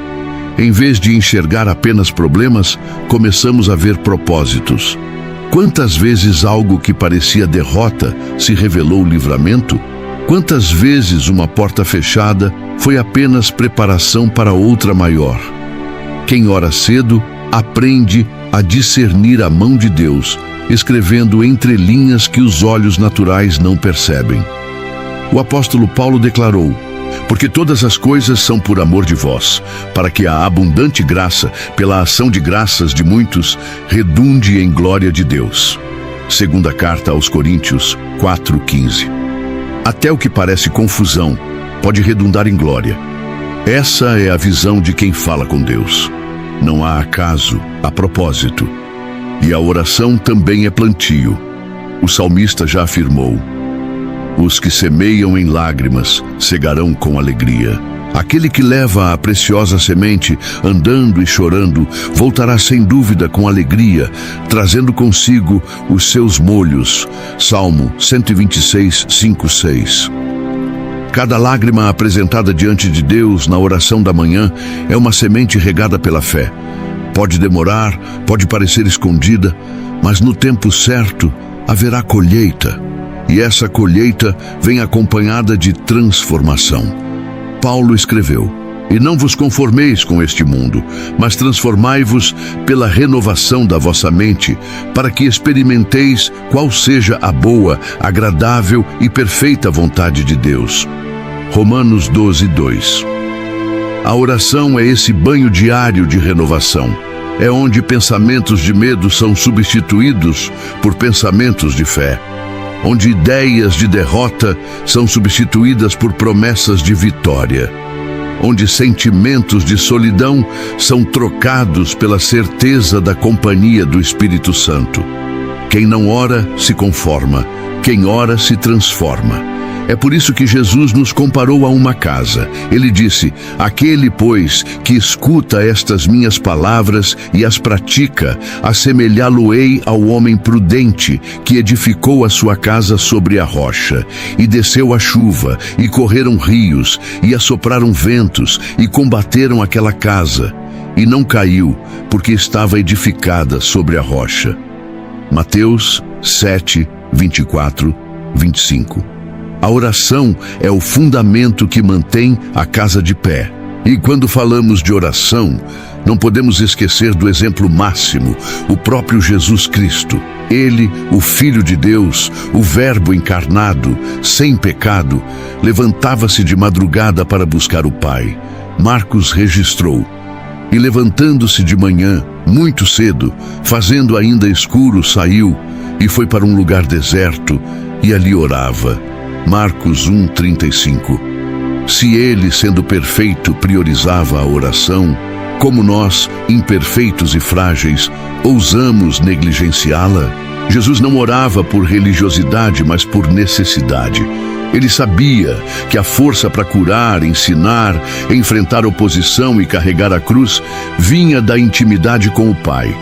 Em vez de enxergar apenas problemas, começamos a ver propósitos. Quantas vezes algo que parecia derrota se revelou livramento? Quantas vezes uma porta fechada foi apenas preparação para outra maior? Quem ora cedo aprende a discernir a mão de Deus, escrevendo entrelinhas que os olhos naturais não percebem. O apóstolo Paulo declarou: "Porque todas as coisas são por amor de vós, para que a abundante graça, pela ação de graças de muitos, redunde em glória de Deus." Segunda carta aos Coríntios 4,15. Até o que parece confusão pode redundar em glória. Essa é a visão de quem fala com Deus. Não há acaso, há propósito. E a oração também é plantio. O salmista já afirmou: "Os que semeiam em lágrimas cegarão com alegria." Aquele que leva a preciosa semente, andando e chorando, voltará sem dúvida com alegria, trazendo consigo os seus molhos. Salmo 126, 5, 6. Cada lágrima apresentada diante de Deus na oração da manhã é uma semente regada pela fé. Pode demorar, pode parecer escondida, mas no tempo certo haverá colheita. E essa colheita vem acompanhada de transformação. Paulo escreveu: "E não vos conformeis com este mundo, mas transformai-vos pela renovação da vossa mente, para que experimenteis qual seja a boa, agradável e perfeita vontade de Deus." Romanos 12, 2. A oração é esse banho diário de renovação. É onde pensamentos de medo são substituídos por pensamentos de fé. Onde ideias de derrota são substituídas por promessas de vitória. Onde sentimentos de solidão são trocados pela certeza da companhia do Espírito Santo. Quem não ora se conforma, quem ora se transforma. É por isso que Jesus nos comparou a uma casa. Ele disse: "Aquele, pois, que escuta estas minhas palavras e as pratica, assemelhá-lo-ei ao homem prudente, que edificou a sua casa sobre a rocha. E desceu a chuva, e correram rios, e assopraram ventos, e combateram aquela casa. E não caiu, porque estava edificada sobre a rocha." Mateus 7, 24, 25. A oração é o fundamento que mantém a casa de pé. E quando falamos de oração, não podemos esquecer do exemplo máximo, o próprio Jesus Cristo. Ele, o Filho de Deus, o Verbo encarnado, sem pecado, levantava-se de madrugada para buscar o Pai. Marcos registrou: "E levantando-se de manhã, muito cedo, fazendo ainda escuro, saiu e foi para um lugar deserto e ali orava." Marcos 1:35. Se ele, sendo perfeito, priorizava a oração, como nós, imperfeitos e frágeis, ousamos negligenciá-la? Jesus não orava por religiosidade, mas por necessidade. Ele sabia que a força para curar, ensinar, enfrentar oposição e carregar a cruz vinha da intimidade com o Pai.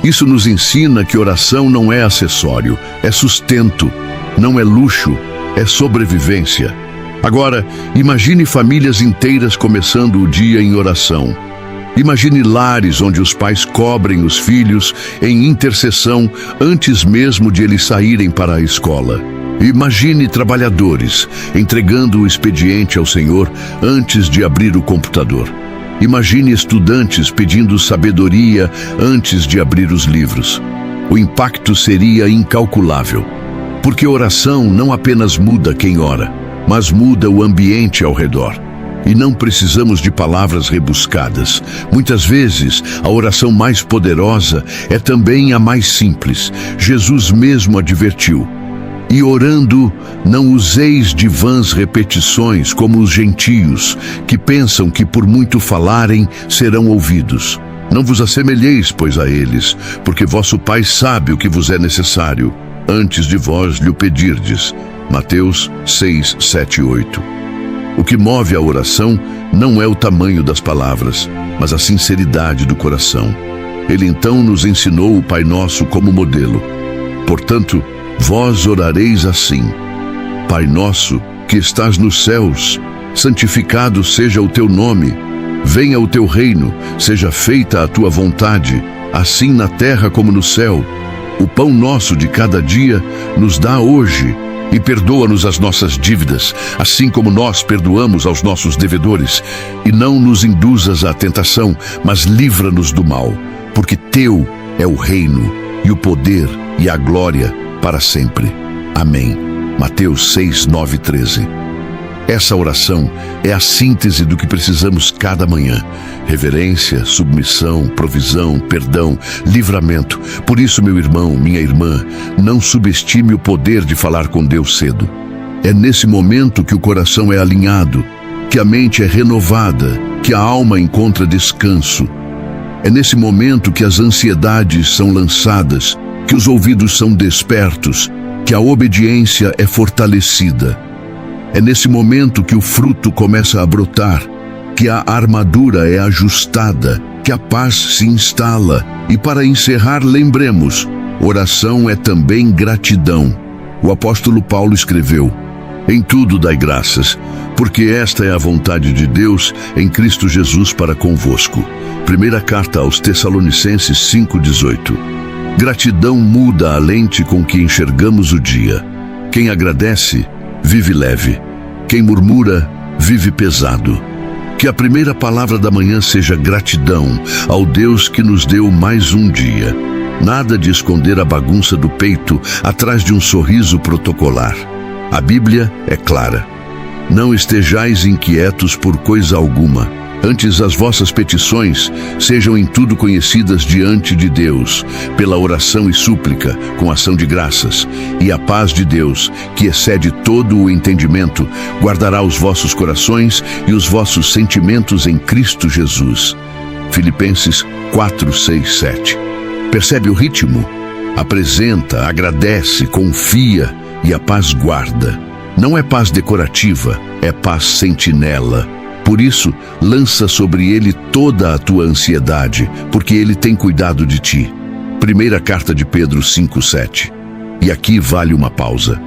Isso nos ensina que oração não é acessório, é sustento, não é luxo, é sobrevivência. Agora, imagine famílias inteiras começando o dia em oração. Imagine lares onde os pais cobrem os filhos em intercessão antes mesmo de eles saírem para a escola. Imagine trabalhadores entregando o expediente ao Senhor antes de abrir o computador. Imagine estudantes pedindo sabedoria antes de abrir os livros. O impacto seria incalculável. Porque oração não apenas muda quem ora, mas muda o ambiente ao redor. E não precisamos de palavras rebuscadas. Muitas vezes, a oração mais poderosa é também a mais simples. Jesus mesmo advertiu: E orando, não useis de vãs repetições como os gentios, que pensam que por muito falarem serão ouvidos. Não vos assemelheis, pois, a eles, porque vosso Pai sabe o que vos é necessário, antes de vós lhe o pedirdes. Mateus 6, 7 e 8. O que move a oração não é o tamanho das palavras, mas a sinceridade do coração. Ele então nos ensinou o Pai Nosso como modelo. Portanto, vós orareis assim: Pai nosso, que estás nos céus, santificado seja o teu nome. Venha o teu reino, seja feita a tua vontade, assim na terra como no céu. O pão nosso de cada dia nos dá hoje, e perdoa-nos as nossas dívidas, assim como nós perdoamos aos nossos devedores. E não nos induzas à tentação, mas livra-nos do mal, porque teu é o reino, e o poder, e a glória, para sempre. Amém. Mateus 6, 9 e 13. Essa oração é a síntese do que precisamos cada manhã: reverência, submissão, provisão, perdão, livramento. Por isso, meu irmão, minha irmã, não subestime o poder de falar com Deus cedo. É nesse momento que o coração é alinhado, que a mente é renovada, que a alma encontra descanso. É nesse momento que as ansiedades são lançadas, que os ouvidos são despertos, que a obediência é fortalecida. É nesse momento que o fruto começa a brotar, que a armadura é ajustada, que a paz se instala. E para encerrar, lembremos, oração é também gratidão. O apóstolo Paulo escreveu: em tudo dai graças, porque esta é a vontade de Deus em Cristo Jesus para convosco. Primeira carta aos Tessalonicenses 5,18. Gratidão muda a lente com que enxergamos o dia. Quem agradece, vive leve. Quem murmura, vive pesado. Que a primeira palavra da manhã seja gratidão ao Deus que nos deu mais um dia. Nada de esconder a bagunça do peito atrás de um sorriso protocolar. A Bíblia é clara: não estejais inquietos por coisa alguma. Antes, as vossas petições sejam em tudo conhecidas diante de Deus, pela oração e súplica, com ação de graças. E a paz de Deus, que excede todo o entendimento, guardará os vossos corações e os vossos sentimentos em Cristo Jesus. Filipenses 4, 6, 7. Percebe o ritmo? Apresenta, agradece, confia, e a paz guarda. Não é paz decorativa, é paz sentinela. Por isso, lança sobre ele toda a tua ansiedade, porque ele tem cuidado de ti. Primeira carta de Pedro 5,7. E aqui vale uma pausa.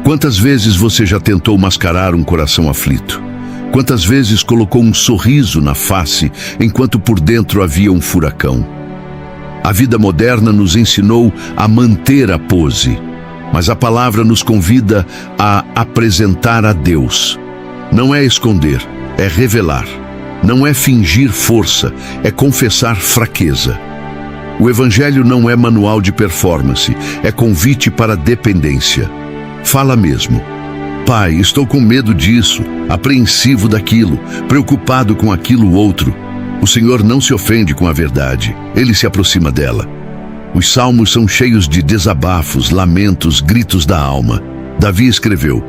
Quantas vezes você já tentou mascarar um coração aflito? Quantas vezes colocou um sorriso na face, enquanto por dentro havia um furacão? A vida moderna nos ensinou a manter a pose, mas a palavra nos convida a apresentar a Deus. Não é esconder, é revelar. Não é fingir força, é confessar fraqueza. O Evangelho não é manual de performance, é convite para dependência. Fala mesmo: Pai, estou com medo disso, apreensivo daquilo, preocupado com aquilo outro. O Senhor não se ofende com a verdade, Ele se aproxima dela. Os salmos são cheios de desabafos, lamentos, gritos da alma. Davi escreveu: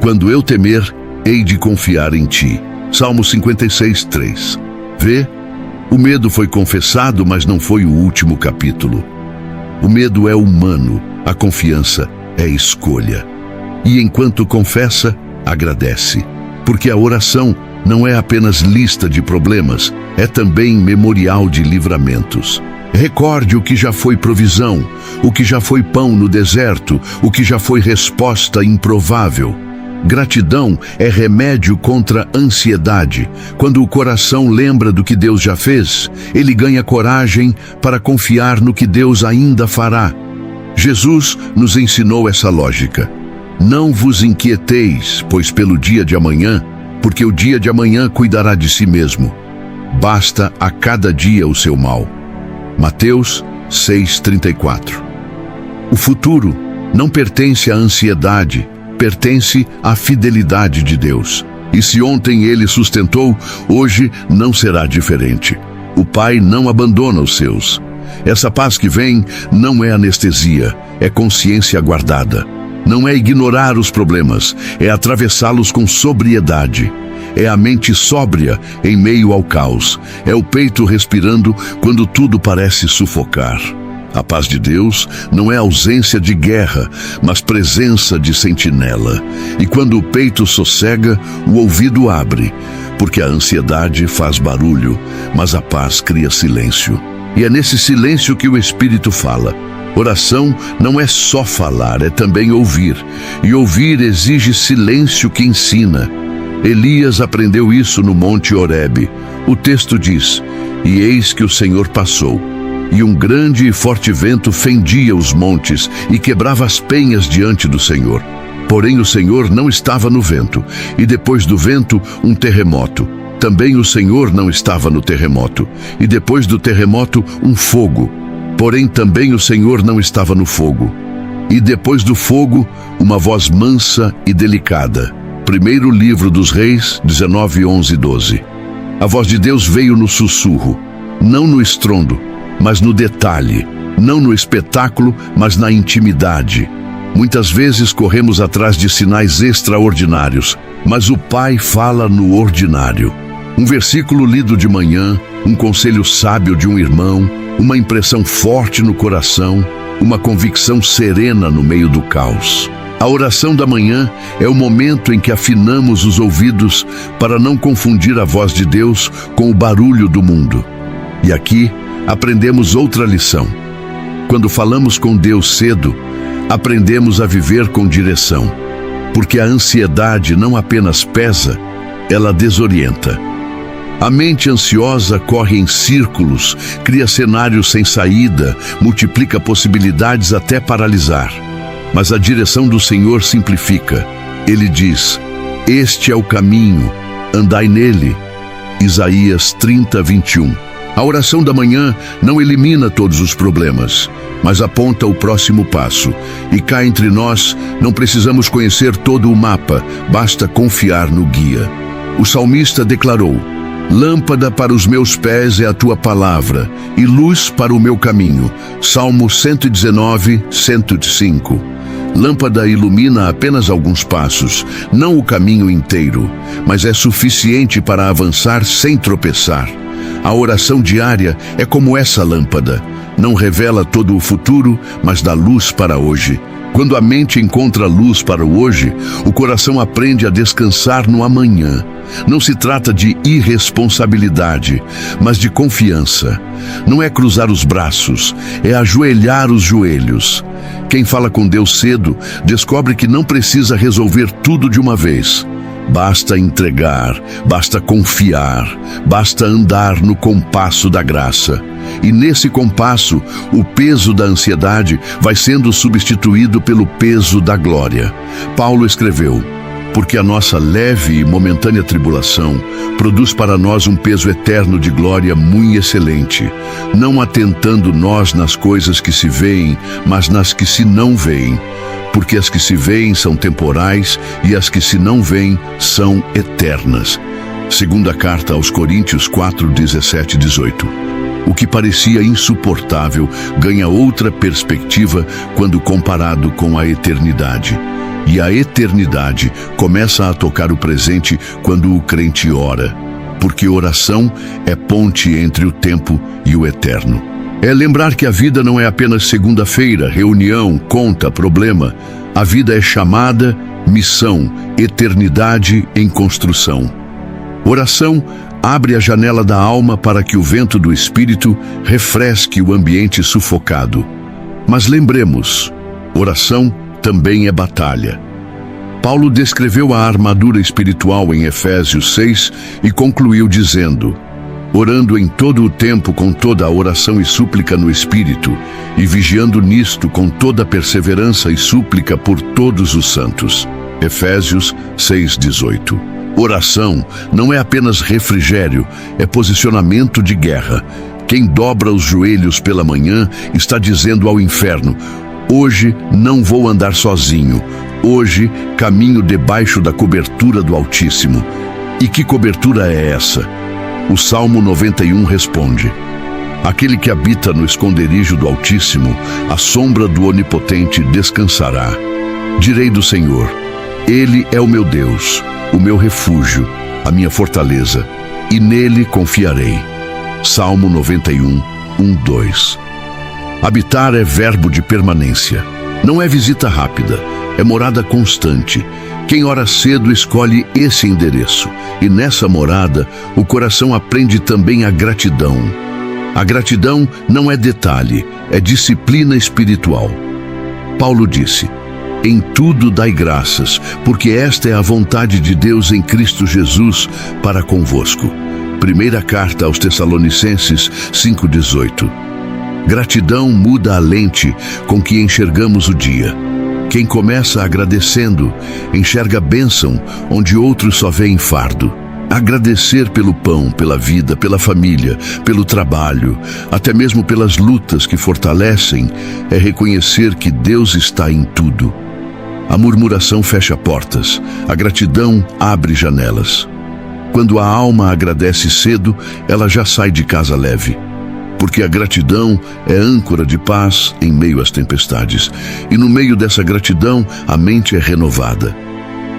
quando eu temer, hei de confiar em ti. Salmo 56, 3. Vê? O medo foi confessado, mas não foi o último capítulo. O medo é humano, a confiança é escolha. E enquanto confessa, agradece. Porque a oração não é apenas lista de problemas, é também memorial de livramentos. Recorde o que já foi provisão, o que já foi pão no deserto, o que já foi resposta improvável. Gratidão é remédio contra a ansiedade. Quando o coração lembra do que Deus já fez, ele ganha coragem para confiar no que Deus ainda fará. Jesus nos ensinou essa lógica. Não vos inquieteis, pois pelo dia de amanhã, porque o dia de amanhã cuidará de si mesmo. Basta a cada dia o seu mal. Mateus 6,34. O futuro não pertence à ansiedade, pertence à fidelidade de Deus. E se ontem Ele sustentou, hoje não será diferente. O Pai não abandona os seus. Essa paz que vem não é anestesia, é consciência guardada. Não é ignorar os problemas, é atravessá-los com sobriedade. É a mente sóbria em meio ao caos. É o peito respirando quando tudo parece sufocar. A paz de Deus não é ausência de guerra, mas presença de sentinela. E quando o peito sossega, o ouvido abre, porque a ansiedade faz barulho, mas a paz cria silêncio. E é nesse silêncio que o Espírito fala. Oração não é só falar, é também ouvir. E ouvir exige silêncio que ensina. Elias aprendeu isso no Monte Horebe. O texto diz: "E eis que o Senhor passou, e um grande e forte vento fendia os montes e quebrava as penhas diante do Senhor. Porém o Senhor não estava no vento, e depois do vento um terremoto. Também o Senhor não estava no terremoto, e depois do terremoto um fogo. Porém também o Senhor não estava no fogo. E depois do fogo, uma voz mansa e delicada." Primeiro livro dos Reis, 19, 11 e 12. A voz de Deus veio no sussurro, não no estrondo, mas no detalhe, não no espetáculo, mas na intimidade. Muitas vezes corremos atrás de sinais extraordinários, mas o Pai fala no ordinário. Um versículo lido de manhã, um conselho sábio de um irmão, uma impressão forte no coração, uma convicção serena no meio do caos. A oração da manhã é o momento em que afinamos os ouvidos para não confundir a voz de Deus com o barulho do mundo. E aqui aprendemos outra lição. Quando falamos com Deus cedo, aprendemos a viver com direção, porque a ansiedade não apenas pesa, ela desorienta. A mente ansiosa corre em círculos, cria cenários sem saída, multiplica possibilidades até paralisar. Mas a direção do Senhor simplifica. Ele diz: "Este é o caminho, andai nele." Isaías 30, 21. A oração da manhã não elimina todos os problemas, mas aponta o próximo passo. E cá entre nós, não precisamos conhecer todo o mapa, basta confiar no guia. O salmista declarou: "Lâmpada para os meus pés é a tua palavra, e luz para o meu caminho." Salmo 119, 105. Lâmpada ilumina apenas alguns passos, não o caminho inteiro, mas é suficiente para avançar sem tropeçar. A oração diária é como essa lâmpada. Não revela todo o futuro, mas dá luz para hoje. Quando a mente encontra luz para o hoje, o coração aprende a descansar no amanhã. Não se trata de irresponsabilidade, mas de confiança. Não é cruzar os braços, é ajoelhar os joelhos. Quem fala com Deus cedo descobre que não precisa resolver tudo de uma vez. Basta entregar, basta confiar, basta andar no compasso da graça. E nesse compasso, o peso da ansiedade vai sendo substituído pelo peso da glória. Paulo escreveu: "Porque a nossa leve e momentânea tribulação produz para nós um peso eterno de glória muito excelente, não atentando nós nas coisas que se veem, mas nas que se não veem. Porque as que se veem são temporais e as que se não veem são eternas." Segunda carta aos Coríntios 4, 17 e 18. O que parecia insuportável ganha outra perspectiva quando comparado com a eternidade. E a eternidade começa a tocar o presente quando o crente ora, porque oração é ponte entre o tempo e o eterno. É lembrar que a vida não é apenas segunda-feira, reunião, conta, problema. A vida é chamada, missão, eternidade em construção. Oração abre a janela da alma para que o vento do Espírito refresque o ambiente sufocado. Mas lembremos, oração também é batalha. Paulo descreveu a armadura espiritual em Efésios 6 e concluiu dizendo: "Orando em todo o tempo com toda a oração e súplica no Espírito, e vigiando nisto com toda perseverança e súplica por todos os santos." Efésios 6:18. Oração não é apenas refrigério, é posicionamento de guerra. Quem dobra os joelhos pela manhã está dizendo ao inferno: "Hoje não vou andar sozinho. Hoje caminho debaixo da cobertura do Altíssimo." E que cobertura é essa? O Salmo 91 responde: "Aquele que habita no esconderijo do Altíssimo, à sombra do Onipotente descansará." Direi do Senhor: Ele é o meu Deus, o meu refúgio, a minha fortaleza, e nele confiarei. Salmo 91, 2. Habitar é verbo de permanência. Não é visita rápida, é morada constante. Quem ora cedo escolhe esse endereço, e nessa morada o coração aprende também a gratidão. A gratidão não é detalhe, é disciplina espiritual. Paulo disse: em tudo dai graças, porque esta é a vontade de Deus em Cristo Jesus para convosco. Primeira carta aos Tessalonicenses 5,18. Gratidão muda a lente com que enxergamos o dia. Quem começa agradecendo, enxerga bênção onde outros só veem fardo. Agradecer pelo pão, pela vida, pela família, pelo trabalho, até mesmo pelas lutas que fortalecem, é reconhecer que Deus está em tudo. A murmuração fecha portas, a gratidão abre janelas. Quando a alma agradece cedo, ela já sai de casa leve. Porque a gratidão é âncora de paz em meio às tempestades. E no meio dessa gratidão, a mente é renovada.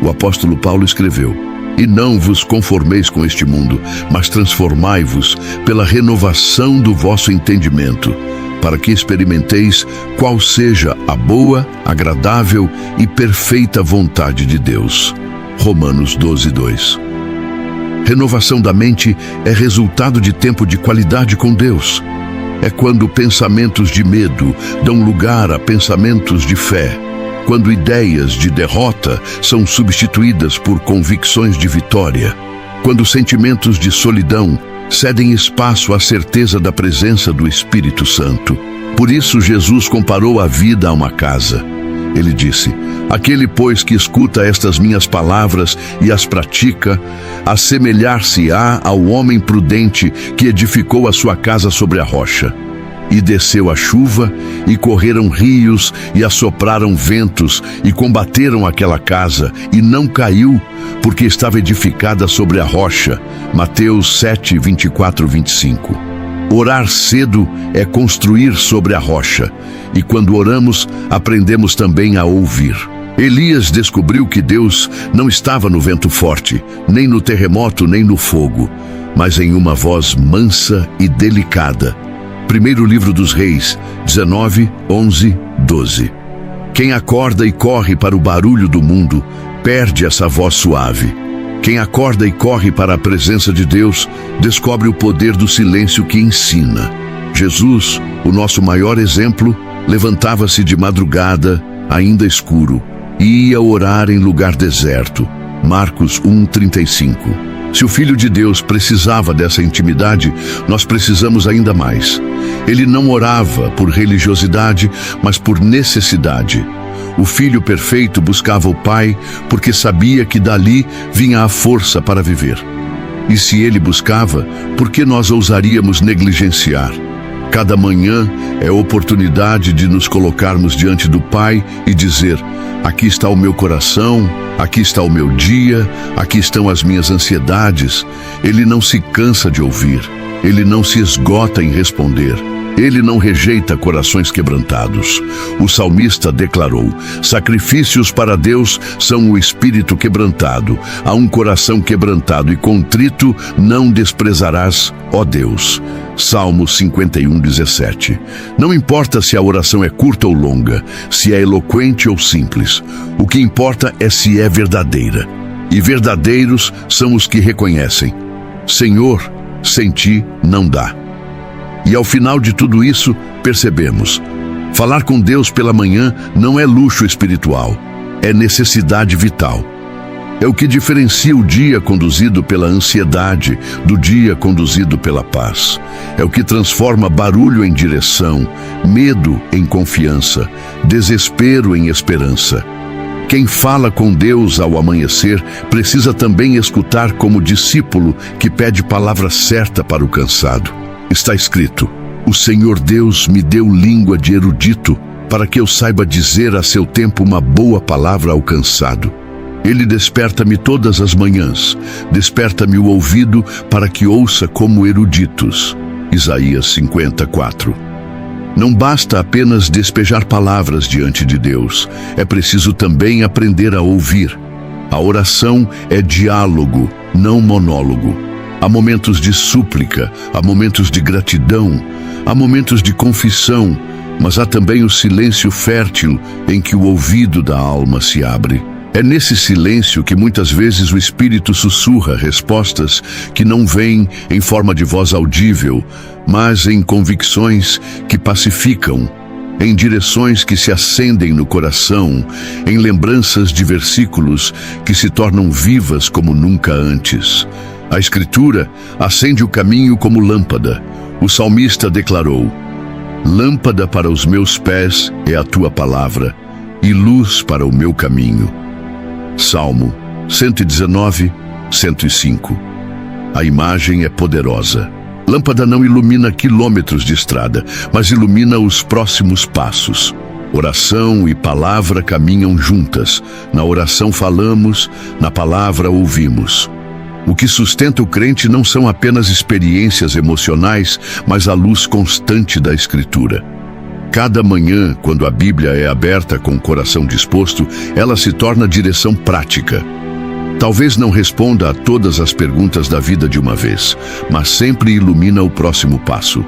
O apóstolo Paulo escreveu: e não vos conformeis com este mundo, mas transformai-vos pela renovação do vosso entendimento, para que experimenteis qual seja a boa, agradável e perfeita vontade de Deus. Romanos 12, 2. Renovação da mente é resultado de tempo de qualidade com Deus. É quando pensamentos de medo dão lugar a pensamentos de fé. Quando ideias de derrota são substituídas por convicções de vitória. Quando sentimentos de solidão cedem espaço à certeza da presença do Espírito Santo. Por isso Jesus comparou a vida a uma casa. Ele disse: aquele, pois, que escuta estas minhas palavras e as pratica, assemelhar-se-á ao homem prudente que edificou a sua casa sobre a rocha. E desceu a chuva, e correram rios, e assopraram ventos, e combateram aquela casa, e não caiu, porque estava edificada sobre a rocha. Mateus 7, 24, 25. Orar cedo é construir sobre a rocha, e quando oramos, aprendemos também a ouvir. Elias descobriu que Deus não estava no vento forte, nem no terremoto, nem no fogo, mas em uma voz mansa e delicada. Primeiro livro dos Reis, 19, 11, 12. Quem acorda e corre para o barulho do mundo, perde essa voz suave. Quem acorda e corre para a presença de Deus, descobre o poder do silêncio que ensina. Jesus, o nosso maior exemplo, levantava-se de madrugada, ainda escuro, e ia orar em lugar deserto. Marcos 1:35. Se o Filho de Deus precisava dessa intimidade, nós precisamos ainda mais. Ele não orava por religiosidade, mas por necessidade. O Filho perfeito buscava o Pai porque sabia que dali vinha a força para viver. E se ele buscava, por que nós ousaríamos negligenciar? Cada manhã é oportunidade de nos colocarmos diante do Pai e dizer: aqui está o meu coração, aqui está o meu dia, aqui estão as minhas ansiedades. Ele não se cansa de ouvir, ele não se esgota em responder. Ele não rejeita corações quebrantados. O salmista declarou: sacrifícios para Deus são o espírito quebrantado. A um coração quebrantado e contrito não desprezarás, ó Deus. Salmo 51:17. Não importa se a oração é curta ou longa, se é eloquente ou simples. O que importa é se é verdadeira. E verdadeiros são os que reconhecem: Senhor, sem ti não dá. E ao final de tudo isso, percebemos: falar com Deus pela manhã não é luxo espiritual, é necessidade vital. É o que diferencia o dia conduzido pela ansiedade do dia conduzido pela paz. É o que transforma barulho em direção, medo em confiança, desespero em esperança. Quem fala com Deus ao amanhecer precisa também escutar como discípulo que pede palavra certa para o cansado. Está escrito: o Senhor Deus me deu língua de erudito, para que eu saiba dizer a seu tempo uma boa palavra ao cansado. Ele desperta-me todas as manhãs, desperta-me o ouvido para que ouça como eruditos. Isaías 54. Não basta apenas despejar palavras diante de Deus, é preciso também aprender a ouvir. A oração é diálogo, não monólogo. Há momentos de súplica, há momentos de gratidão, há momentos de confissão, mas há também o silêncio fértil em que o ouvido da alma se abre. É nesse silêncio que muitas vezes o Espírito sussurra respostas que não vêm em forma de voz audível, mas em convicções que pacificam, em direções que se acendem no coração, em lembranças de versículos que se tornam vivas como nunca antes. A Escritura acende o caminho como lâmpada. O salmista declarou: "Lâmpada para os meus pés é a tua palavra, e luz para o meu caminho." Salmo 119, 105. A imagem é poderosa. Lâmpada não ilumina quilômetros de estrada, mas ilumina os próximos passos. Oração e palavra caminham juntas. Na oração falamos, na palavra ouvimos. O que sustenta o crente não são apenas experiências emocionais, mas a luz constante da Escritura. Cada manhã, quando a Bíblia é aberta com o coração disposto, ela se torna direção prática. Talvez não responda a todas as perguntas da vida de uma vez, mas sempre ilumina o próximo passo.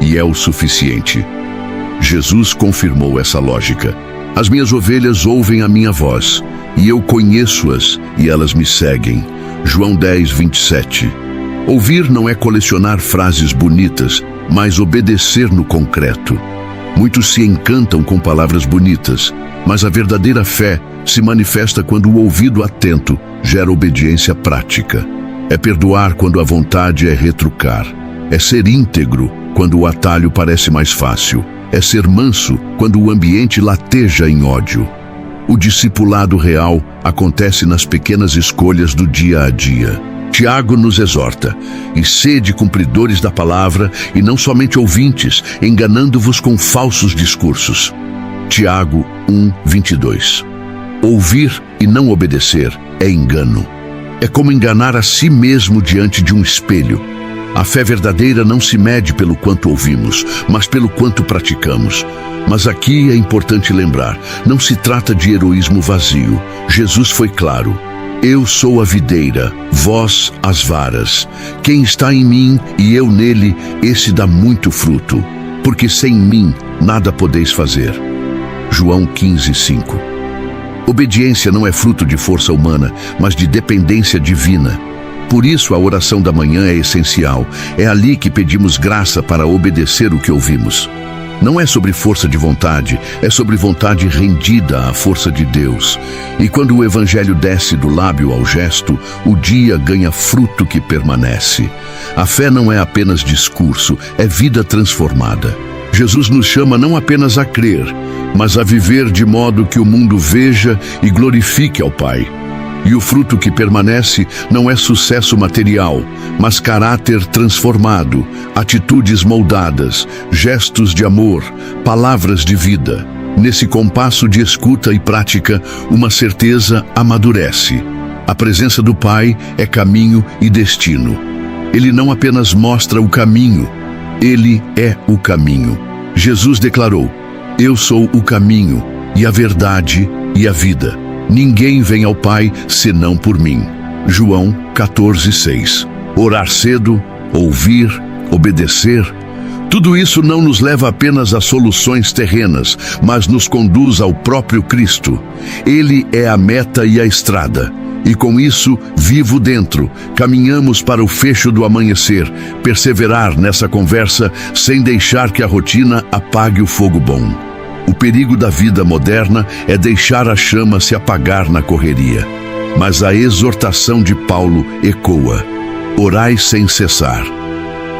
E é o suficiente. Jesus confirmou essa lógica. As minhas ovelhas ouvem a minha voz, e eu conheço-as, e elas me seguem. João 10, 27. Ouvir não é colecionar frases bonitas, mas obedecer no concreto. Muitos se encantam com palavras bonitas, mas a verdadeira fé se manifesta quando o ouvido atento gera obediência prática. É perdoar quando a vontade é retrucar. É ser íntegro quando o atalho parece mais fácil. É ser manso quando o ambiente lateja em ódio. O discipulado real acontece nas pequenas escolhas do dia a dia. Tiago nos exorta: "E sede cumpridores da palavra, e não somente ouvintes, enganando-vos com falsos discursos." Tiago 1, 22. Ouvir e não obedecer é engano. É como enganar a si mesmo diante de um espelho. A fé verdadeira não se mede pelo quanto ouvimos, mas pelo quanto praticamos. Mas aqui é importante lembrar, não se trata de heroísmo vazio. Jesus foi claro: "Eu sou a videira, vós as varas. Quem está em mim e eu nele, esse dá muito fruto, porque sem mim nada podeis fazer." João 15, 5. Obediência não é fruto de força humana, mas de dependência divina. Por isso a oração da manhã é essencial. É ali que pedimos graça para obedecer o que ouvimos. Não é sobre força de vontade, é sobre vontade rendida à força de Deus. E quando o Evangelho desce do lábio ao gesto, o dia ganha fruto que permanece. A fé não é apenas discurso, é vida transformada. Jesus nos chama não apenas a crer, mas a viver de modo que o mundo veja e glorifique ao Pai. E o fruto que permanece não é sucesso material, mas caráter transformado, atitudes moldadas, gestos de amor, palavras de vida. Nesse compasso de escuta e prática, uma certeza amadurece. A presença do Pai é caminho e destino. Ele não apenas mostra o caminho, Ele é o caminho. Jesus declarou: "Eu sou o caminho, e a verdade e a vida. Ninguém vem ao Pai senão por mim." João 14, 6. Orar cedo, ouvir, obedecer, tudo isso não nos leva apenas a soluções terrenas, mas nos conduz ao próprio Cristo. Ele é a meta e a estrada. E com isso, vivo dentro, caminhamos para o fecho do amanhecer, perseverar nessa conversa sem deixar que a rotina apague o fogo bom. O perigo da vida moderna é deixar a chama se apagar na correria. Mas a exortação de Paulo ecoa: "Orai sem cessar."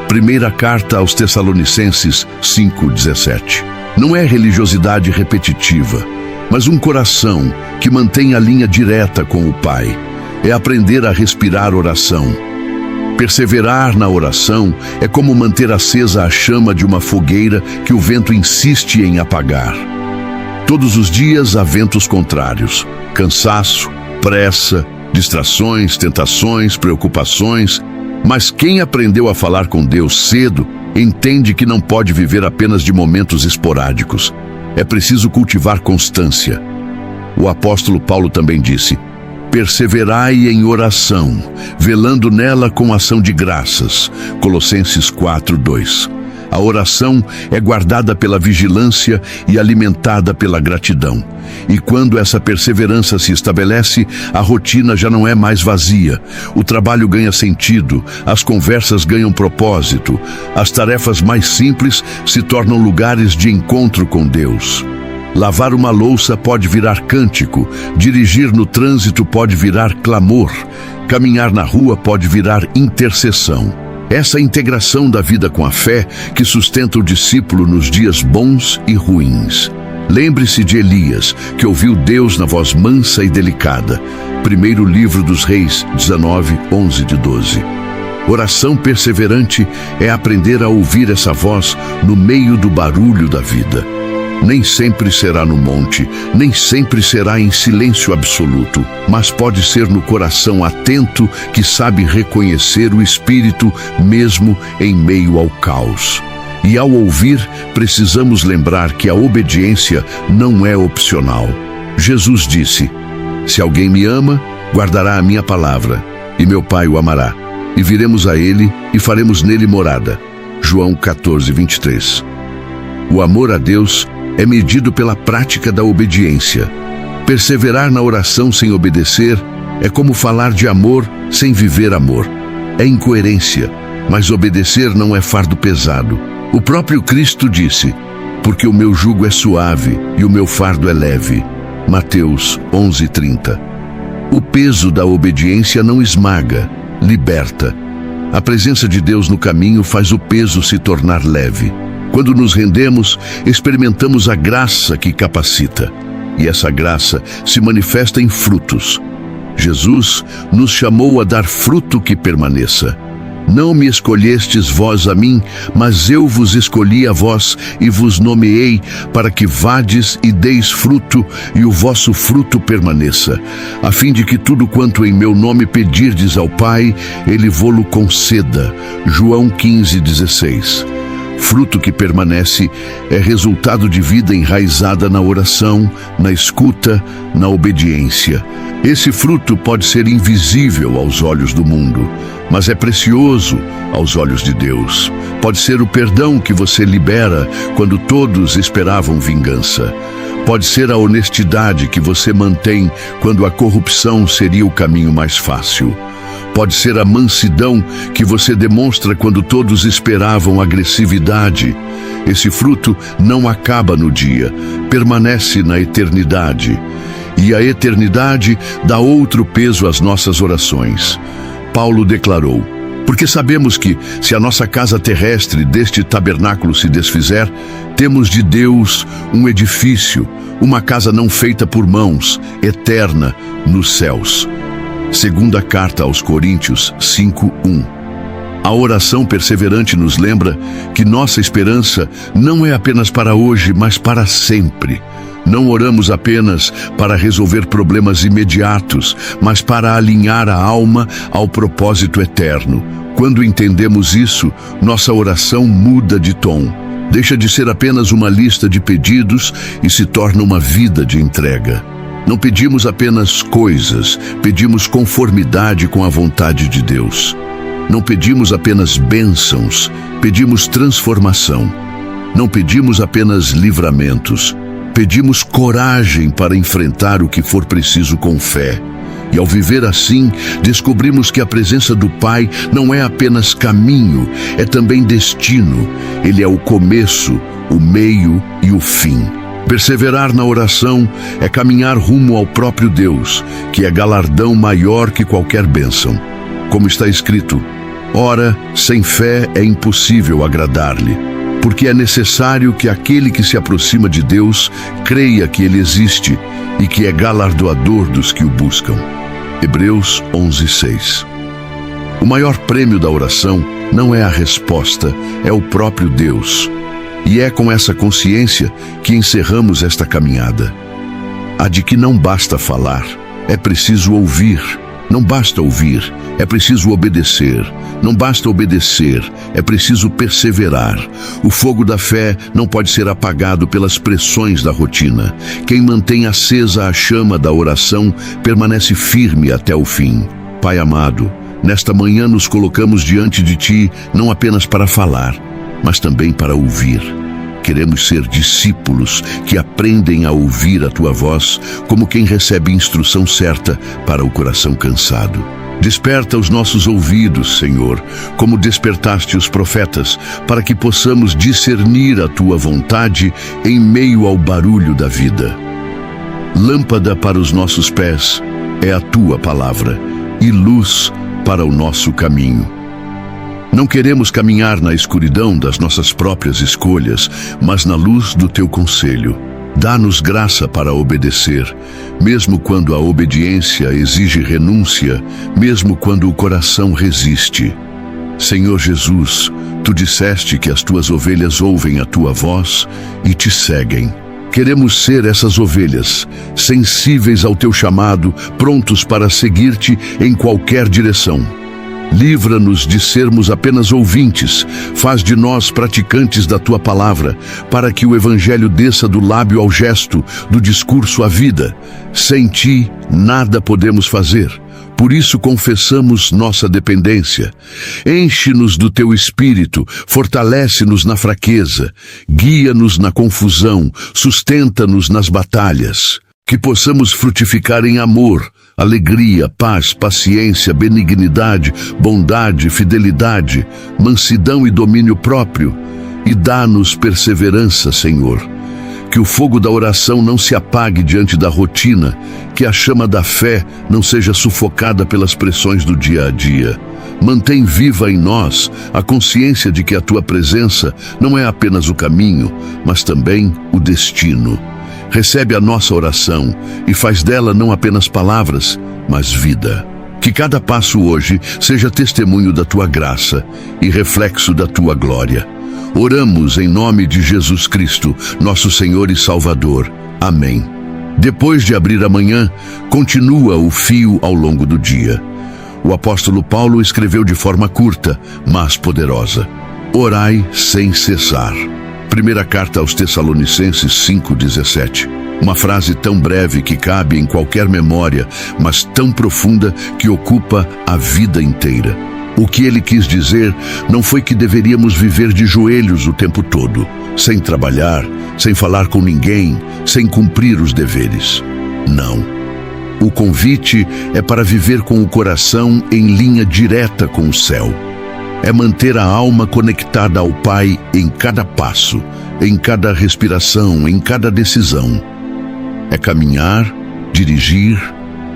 Primeira carta aos Tessalonicenses 5:17. Não é religiosidade repetitiva, mas um coração que mantém a linha direta com o Pai. É aprender a respirar oração. Perseverar na oração é como manter acesa a chama de uma fogueira que o vento insiste em apagar. Todos os dias há ventos contrários: cansaço, pressa, distrações, tentações, preocupações. Mas quem aprendeu a falar com Deus cedo entende que não pode viver apenas de momentos esporádicos. É preciso cultivar constância. O apóstolo Paulo também disse: perseverai em oração, velando nela com ação de graças. Colossenses 4:2. A oração é guardada pela vigilância e alimentada pela gratidão. E quando essa perseverança se estabelece, a rotina já não é mais vazia. O trabalho ganha sentido, as conversas ganham propósito, as tarefas mais simples se tornam lugares de encontro com Deus. Lavar uma louça pode virar cântico, dirigir no trânsito pode virar clamor, caminhar na rua pode virar intercessão. Essa integração da vida com a fé que sustenta o discípulo nos dias bons e ruins. Lembre-se de Elias, que ouviu Deus na voz mansa e delicada. Primeiro livro dos Reis, 19:11-12. Oração perseverante é aprender a ouvir essa voz no meio do barulho da vida. Nem sempre será no monte, nem sempre será em silêncio absoluto, mas pode ser no coração atento que sabe reconhecer o Espírito mesmo em meio ao caos. E ao ouvir, precisamos lembrar que a obediência não é opcional. Jesus disse: se alguém me ama, guardará a minha palavra, e meu Pai o amará, e viremos a ele e faremos nele morada. João 14:23. O amor a Deus é medido pela prática da obediência. Perseverar na oração sem obedecer é como falar de amor sem viver amor. É incoerência, mas obedecer não é fardo pesado. O próprio Cristo disse: porque o meu jugo é suave e o meu fardo é leve. Mateus 11:30. O peso da obediência não esmaga, liberta. A presença de Deus no caminho faz o peso se tornar leve. Quando nos rendemos, experimentamos a graça que capacita. E essa graça se manifesta em frutos. Jesus nos chamou a dar fruto que permaneça. Não me escolhestes vós a mim, mas eu vos escolhi a vós e vos nomeei para que vades e deis fruto e o vosso fruto permaneça, a fim de que tudo quanto em meu nome pedirdes ao Pai, Ele vô-lo conceda. João 15:16. Fruto que permanece é resultado de vida enraizada na oração, na escuta, na obediência. Esse fruto pode ser invisível aos olhos do mundo, mas é precioso aos olhos de Deus. Pode ser o perdão que você libera quando todos esperavam vingança. Pode ser a honestidade que você mantém quando a corrupção seria o caminho mais fácil. Pode ser a mansidão que você demonstra quando todos esperavam agressividade. Esse fruto não acaba no dia, permanece na eternidade. E a eternidade dá outro peso às nossas orações. Paulo declarou: porque sabemos que, se a nossa casa terrestre deste tabernáculo se desfizer, temos de Deus um edifício, uma casa não feita por mãos, eterna, nos céus. Segunda carta aos Coríntios 5:1. A oração perseverante nos lembra que nossa esperança não é apenas para hoje, mas para sempre. Não oramos apenas para resolver problemas imediatos, mas para alinhar a alma ao propósito eterno. Quando entendemos isso, nossa oração muda de tom. Deixa de ser apenas uma lista de pedidos e se torna uma vida de entrega. Não pedimos apenas coisas, pedimos conformidade com a vontade de Deus. Não pedimos apenas bênçãos, pedimos transformação. Não pedimos apenas livramentos, pedimos coragem para enfrentar o que for preciso com fé. E ao viver assim, descobrimos que a presença do Pai não é apenas caminho, é também destino. Ele é o começo, o meio e o fim. Perseverar na oração é caminhar rumo ao próprio Deus, que é galardão maior que qualquer bênção. Como está escrito: ora, sem fé é impossível agradar-lhe, porque é necessário que aquele que se aproxima de Deus creia que Ele existe e que é galardoador dos que o buscam. Hebreus 11:6. O maior prêmio da oração não é a resposta, é o próprio Deus. E é com essa consciência que encerramos esta caminhada. A de que não basta falar, é preciso ouvir. Não basta ouvir, é preciso obedecer. Não basta obedecer, é preciso perseverar. O fogo da fé não pode ser apagado pelas pressões da rotina. Quem mantém acesa a chama da oração permanece firme até o fim. Pai amado, nesta manhã nos colocamos diante de Ti não apenas para falar, mas também para ouvir. Queremos ser discípulos que aprendem a ouvir a Tua voz como quem recebe instrução certa para o coração cansado. Desperta os nossos ouvidos, Senhor, como despertaste os profetas, para que possamos discernir a Tua vontade em meio ao barulho da vida. Lâmpada para os nossos pés é a Tua palavra e luz para o nosso caminho. Não queremos caminhar na escuridão das nossas próprias escolhas, mas na luz do Teu conselho. Dá-nos graça para obedecer, mesmo quando a obediência exige renúncia, mesmo quando o coração resiste. Senhor Jesus, Tu disseste que as Tuas ovelhas ouvem a Tua voz e Te seguem. Queremos ser essas ovelhas, sensíveis ao Teu chamado, prontos para seguir-Te em qualquer direção. Livra-nos de sermos apenas ouvintes, faz de nós praticantes da Tua palavra, para que o Evangelho desça do lábio ao gesto, do discurso à vida. Sem Ti, nada podemos fazer. Por isso confessamos nossa dependência. Enche-nos do Teu Espírito, fortalece-nos na fraqueza, guia-nos na confusão, sustenta-nos nas batalhas. Que possamos frutificar em amor, alegria, paz, paciência, benignidade, bondade, fidelidade, mansidão e domínio próprio. E dá-nos perseverança, Senhor. Que o fogo da oração não se apague diante da rotina, que a chama da fé não seja sufocada pelas pressões do dia a dia. Mantém viva em nós a consciência de que a Tua presença não é apenas o caminho, mas também o destino. Recebe a nossa oração e faz dela não apenas palavras, mas vida. Que cada passo hoje seja testemunho da Tua graça e reflexo da Tua glória. Oramos em nome de Jesus Cristo, nosso Senhor e Salvador. Amém. Depois de abrir a manhã, continua o fio ao longo do dia. O apóstolo Paulo escreveu de forma curta, mas poderosa: orai sem cessar. Primeira carta aos Tessalonicenses 5:17. Uma frase tão breve que cabe em qualquer memória, mas tão profunda que ocupa a vida inteira. O que ele quis dizer não foi que deveríamos viver de joelhos o tempo todo, sem trabalhar, sem falar com ninguém, sem cumprir os deveres. Não. O convite é para viver com o coração em linha direta com o céu. É manter a alma conectada ao Pai em cada passo, em cada respiração, em cada decisão. É caminhar, dirigir,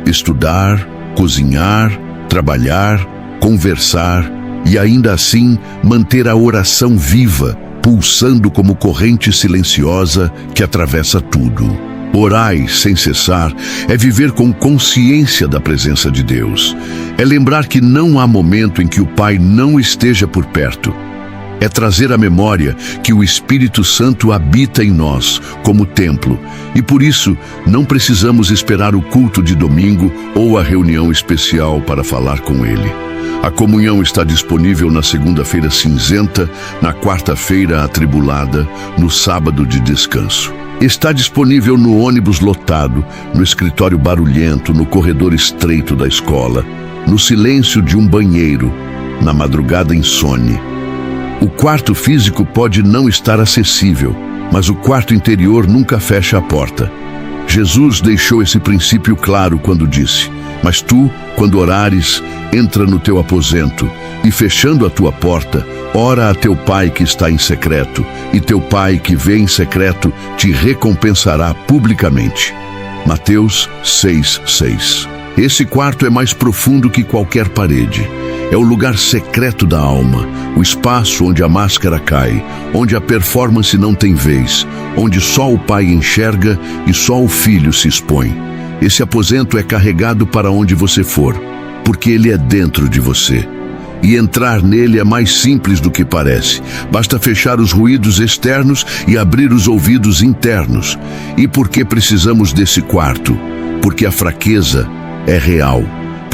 estudar, cozinhar, trabalhar, conversar e ainda assim manter a oração viva, pulsando como corrente silenciosa que atravessa tudo. Orai sem cessar é viver com consciência da presença de Deus. É lembrar que não há momento em que o Pai não esteja por perto. É trazer à memória que o Espírito Santo habita em nós, como templo, e por isso não precisamos esperar o culto de domingo ou a reunião especial para falar com Ele. A comunhão está disponível na segunda-feira cinzenta, na quarta-feira atribulada, no sábado de descanso. Está disponível no ônibus lotado, no escritório barulhento, no corredor estreito da escola, no silêncio de um banheiro, na madrugada insone. O quarto físico pode não estar acessível, mas o quarto interior nunca fecha a porta. Jesus deixou esse princípio claro quando disse: mas tu, quando orares, entra no teu aposento e, fechando a tua porta, ora a teu Pai que está em secreto, e teu Pai que vê em secreto te recompensará publicamente. Mateus 6:6. Esse quarto é mais profundo que qualquer parede. É o lugar secreto da alma, o espaço onde a máscara cai, onde a performance não tem vez, onde só o Pai enxerga e só o Filho se expõe. Esse aposento é carregado para onde você for, porque ele é dentro de você. E entrar nele é mais simples do que parece. Basta fechar os ruídos externos e abrir os ouvidos internos. E por que precisamos desse quarto? Porque a fraqueza é real.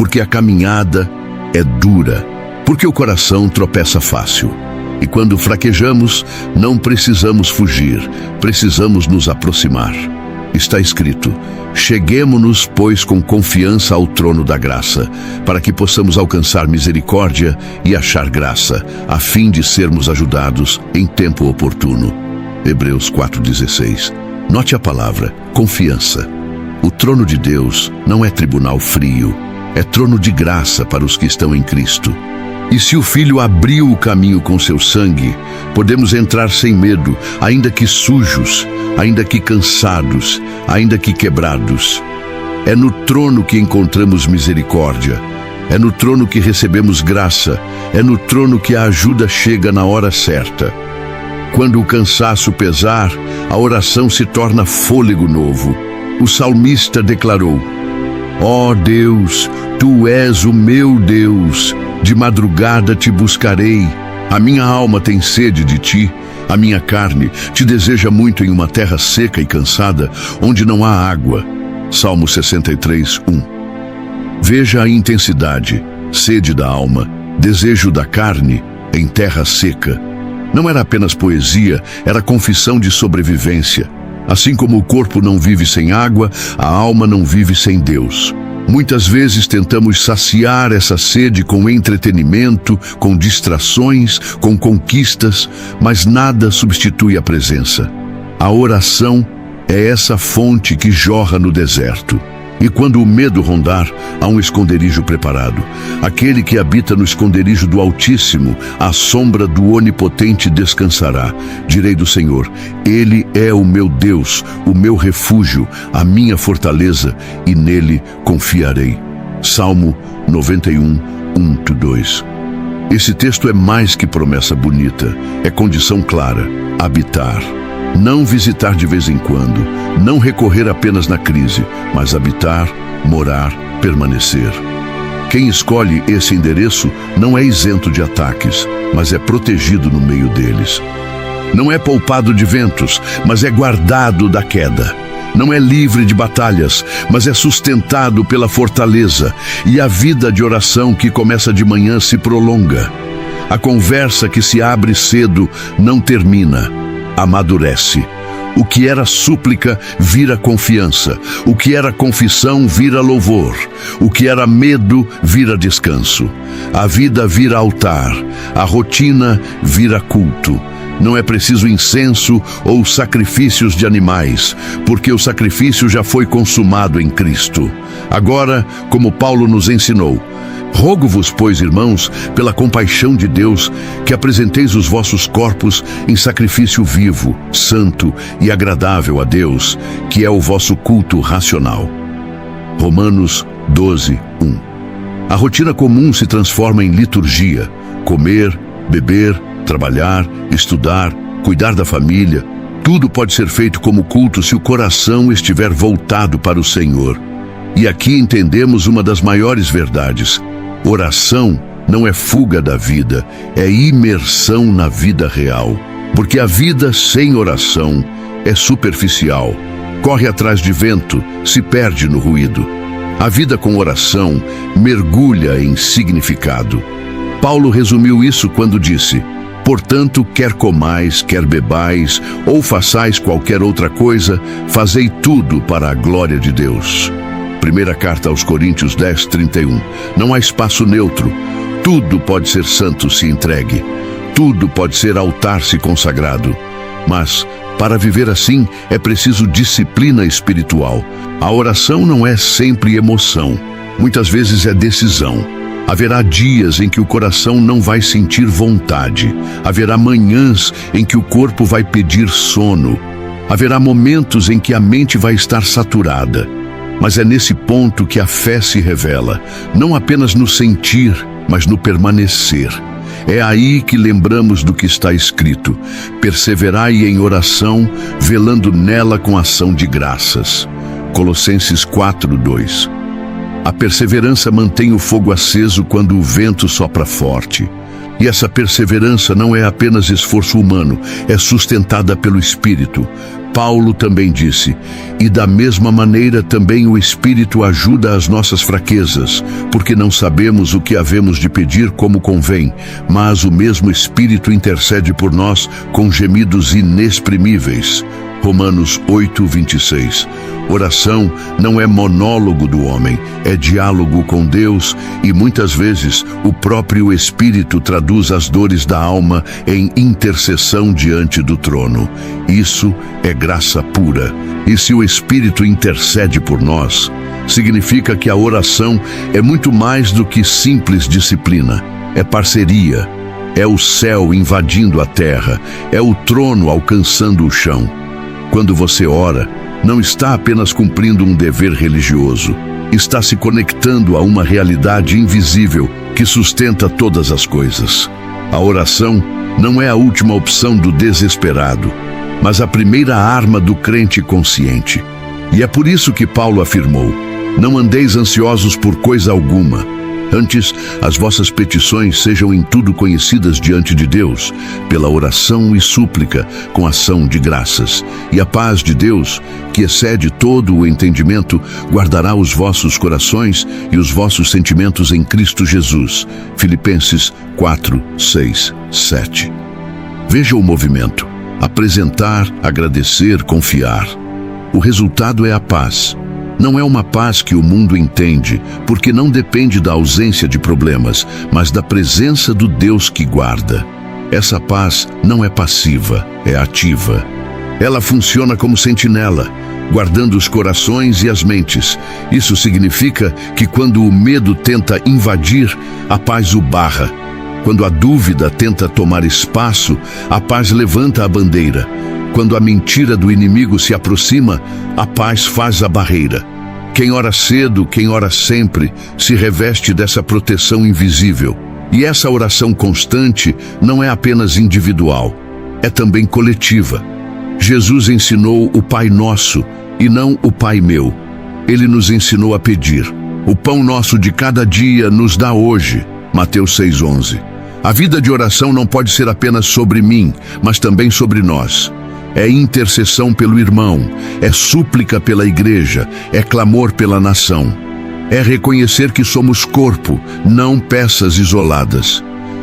porque a caminhada é dura, porque o coração tropeça fácil. E quando fraquejamos, não precisamos fugir, precisamos nos aproximar. Está escrito: cheguemo-nos, pois, com confiança ao trono da graça, para que possamos alcançar misericórdia e achar graça, a fim de sermos ajudados em tempo oportuno. Hebreus 4,16. Note a palavra confiança. O trono de Deus não é tribunal frio, é trono de graça para os que estão em Cristo. E se o Filho abriu o caminho com seu sangue, podemos entrar sem medo, ainda que sujos, ainda que cansados, ainda que quebrados. É no trono que encontramos misericórdia, é no trono que recebemos graça, é no trono que a ajuda chega na hora certa. Quando o cansaço pesar, a oração se torna fôlego novo. O salmista declarou: ó Deus, Tu és o meu Deus, de madrugada te buscarei. A minha alma tem sede de Ti, a minha carne te deseja muito em uma terra seca e cansada, onde não há água. Salmo 63, 1. Veja a intensidade, sede da alma, desejo da carne em terra seca. Não era apenas poesia, era confissão de sobrevivência. Assim como o corpo não vive sem água, a alma não vive sem Deus. Muitas vezes tentamos saciar essa sede com entretenimento, com distrações, com conquistas, mas nada substitui a presença. A oração é essa fonte que jorra no deserto. E quando o medo rondar, há um esconderijo preparado. Aquele que habita no esconderijo do Altíssimo, à sombra do Onipotente descansará. Direi do Senhor: Ele é o meu Deus, o meu refúgio, a minha fortaleza, e nele confiarei. Salmo 91, 1-2. Esse texto é mais que promessa bonita, é condição clara: habitar. Não visitar de vez em quando, não recorrer apenas na crise, mas habitar, morar, permanecer. Quem escolhe esse endereço não é isento de ataques, mas é protegido no meio deles. Não é poupado de ventos, mas é guardado da queda. Não é livre de batalhas, mas é sustentado pela fortaleza. E a vida de oração que começa de manhã se prolonga. A conversa que se abre cedo não termina. Amadurece. O que era súplica vira confiança. O que era confissão vira louvor. O que era medo vira descanso. A vida vira altar. A rotina vira culto. Não é preciso incenso ou sacrifícios de animais, porque o sacrifício já foi consumado em Cristo. Agora, como Paulo nos ensinou, rogo-vos, pois, irmãos, pela compaixão de Deus, que apresenteis os vossos corpos em sacrifício vivo, santo e agradável a Deus, que é o vosso culto racional. Romanos 12, 1. A rotina comum se transforma em liturgia: comer, beber, trabalhar, estudar, cuidar da família. Tudo pode ser feito como culto se o coração estiver voltado para o Senhor. E aqui entendemos uma das maiores verdades: oração não é fuga da vida, é imersão na vida real. Porque a vida sem oração é superficial, corre atrás de vento, se perde no ruído. A vida com oração mergulha em significado. Paulo resumiu isso quando disse: portanto, quer comais, quer bebais, ou façais qualquer outra coisa, fazei tudo para a glória de Deus. Primeira carta aos Coríntios 10, 31. Não há espaço neutro. Tudo pode ser santo se entregue. Tudo pode ser altar se consagrado. Mas, para viver assim, é preciso disciplina espiritual. A oração não é sempre emoção. Muitas vezes é decisão. Haverá dias em que o coração não vai sentir vontade. Haverá manhãs em que o corpo vai pedir sono. Haverá momentos em que a mente vai estar saturada. Mas é nesse ponto que a fé se revela, não apenas no sentir, mas no permanecer. É aí que lembramos do que está escrito: perseverai em oração, velando nela com ação de graças. Colossenses 4, 2. A perseverança mantém o fogo aceso quando o vento sopra forte. E essa perseverança não é apenas esforço humano, é sustentada pelo Espírito. Paulo também disse: e da mesma maneira também o Espírito ajuda as nossas fraquezas, porque não sabemos o que havemos de pedir como convém, mas o mesmo Espírito intercede por nós com gemidos inexprimíveis. Romanos 8:26. Oração não é monólogo do homem, é diálogo com Deus, e muitas vezes o próprio Espírito traduz as dores da alma em intercessão diante do trono. Isso é graça pura. E se o Espírito intercede por nós, significa que a oração é muito mais do que simples disciplina. É parceria, é o céu invadindo a terra, é o trono alcançando o chão. Quando você ora, não está apenas cumprindo um dever religioso, está se conectando a uma realidade invisível que sustenta todas as coisas. A oração não é a última opção do desesperado, mas a primeira arma do crente consciente. E é por isso que Paulo afirmou: não andeis ansiosos por coisa alguma. Antes, as vossas petições sejam em tudo conhecidas diante de Deus, pela oração e súplica, com ação de graças. E a paz de Deus, que excede todo o entendimento, guardará os vossos corações e os vossos sentimentos em Cristo Jesus. Filipenses 4, 6, 7. Veja o movimento: apresentar, agradecer, confiar. O resultado é a paz. Não é uma paz que o mundo entende, porque não depende da ausência de problemas, mas da presença do Deus que guarda. Essa paz não é passiva, é ativa. Ela funciona como sentinela, guardando os corações e as mentes. Isso significa que quando o medo tenta invadir, a paz o barra. Quando a dúvida tenta tomar espaço, a paz levanta a bandeira. Quando a mentira do inimigo se aproxima, a paz faz a barreira. Quem ora cedo, quem ora sempre, se reveste dessa proteção invisível. E essa oração constante não é apenas individual, é também coletiva. Jesus ensinou o Pai Nosso e não o Pai Meu. Ele nos ensinou a pedir: o pão nosso de cada dia nos dá hoje. Mateus 6:11. A vida de oração não pode ser apenas sobre mim, mas também sobre nós. É intercessão pelo irmão, é súplica pela igreja, é clamor pela nação. É reconhecer que somos corpo, não peças isoladas.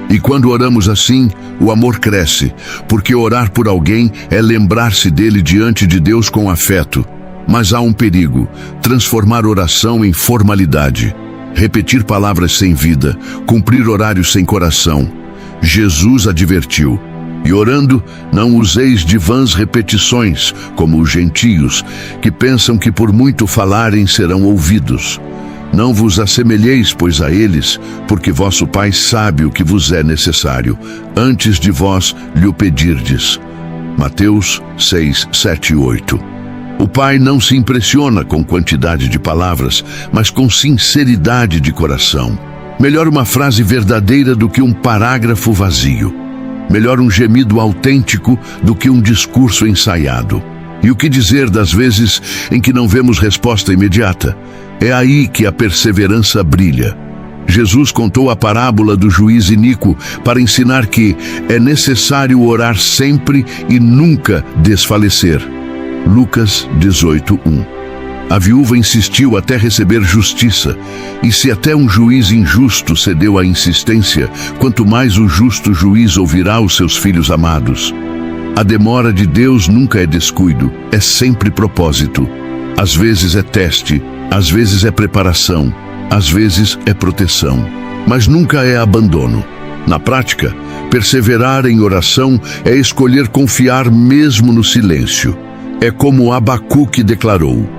E quando oramos assim, o amor cresce, porque orar por alguém é lembrar-se dele diante de Deus com afeto. Mas há um perigo: transformar oração em formalidade. Repetir palavras sem vida, cumprir horários sem coração. Jesus advertiu: e orando, não useis de vãs repetições, como os gentios, que pensam que por muito falarem serão ouvidos. Não vos assemelheis, pois, a eles, porque vosso Pai sabe o que vos é necessário, antes de vós lhe o pedirdes. Mateus 6, 7 e 8. O Pai não se impressiona com quantidade de palavras, mas com sinceridade de coração. Melhor uma frase verdadeira do que um parágrafo vazio. Melhor um gemido autêntico do que um discurso ensaiado. E o que dizer das vezes em que não vemos resposta imediata? É aí que a perseverança brilha. Jesus contou a parábola do juiz iníquo para ensinar que é necessário orar sempre e nunca desfalecer. Lucas 18:1. A viúva insistiu até receber justiça, e se até um juiz injusto cedeu à insistência, quanto mais o justo juiz ouvirá os seus filhos amados. A demora de Deus nunca é descuido, é sempre propósito. Às vezes é teste, às vezes é preparação, às vezes é proteção, mas nunca é abandono. Na prática, perseverar em oração é escolher confiar mesmo no silêncio. É como Abacuque declarou: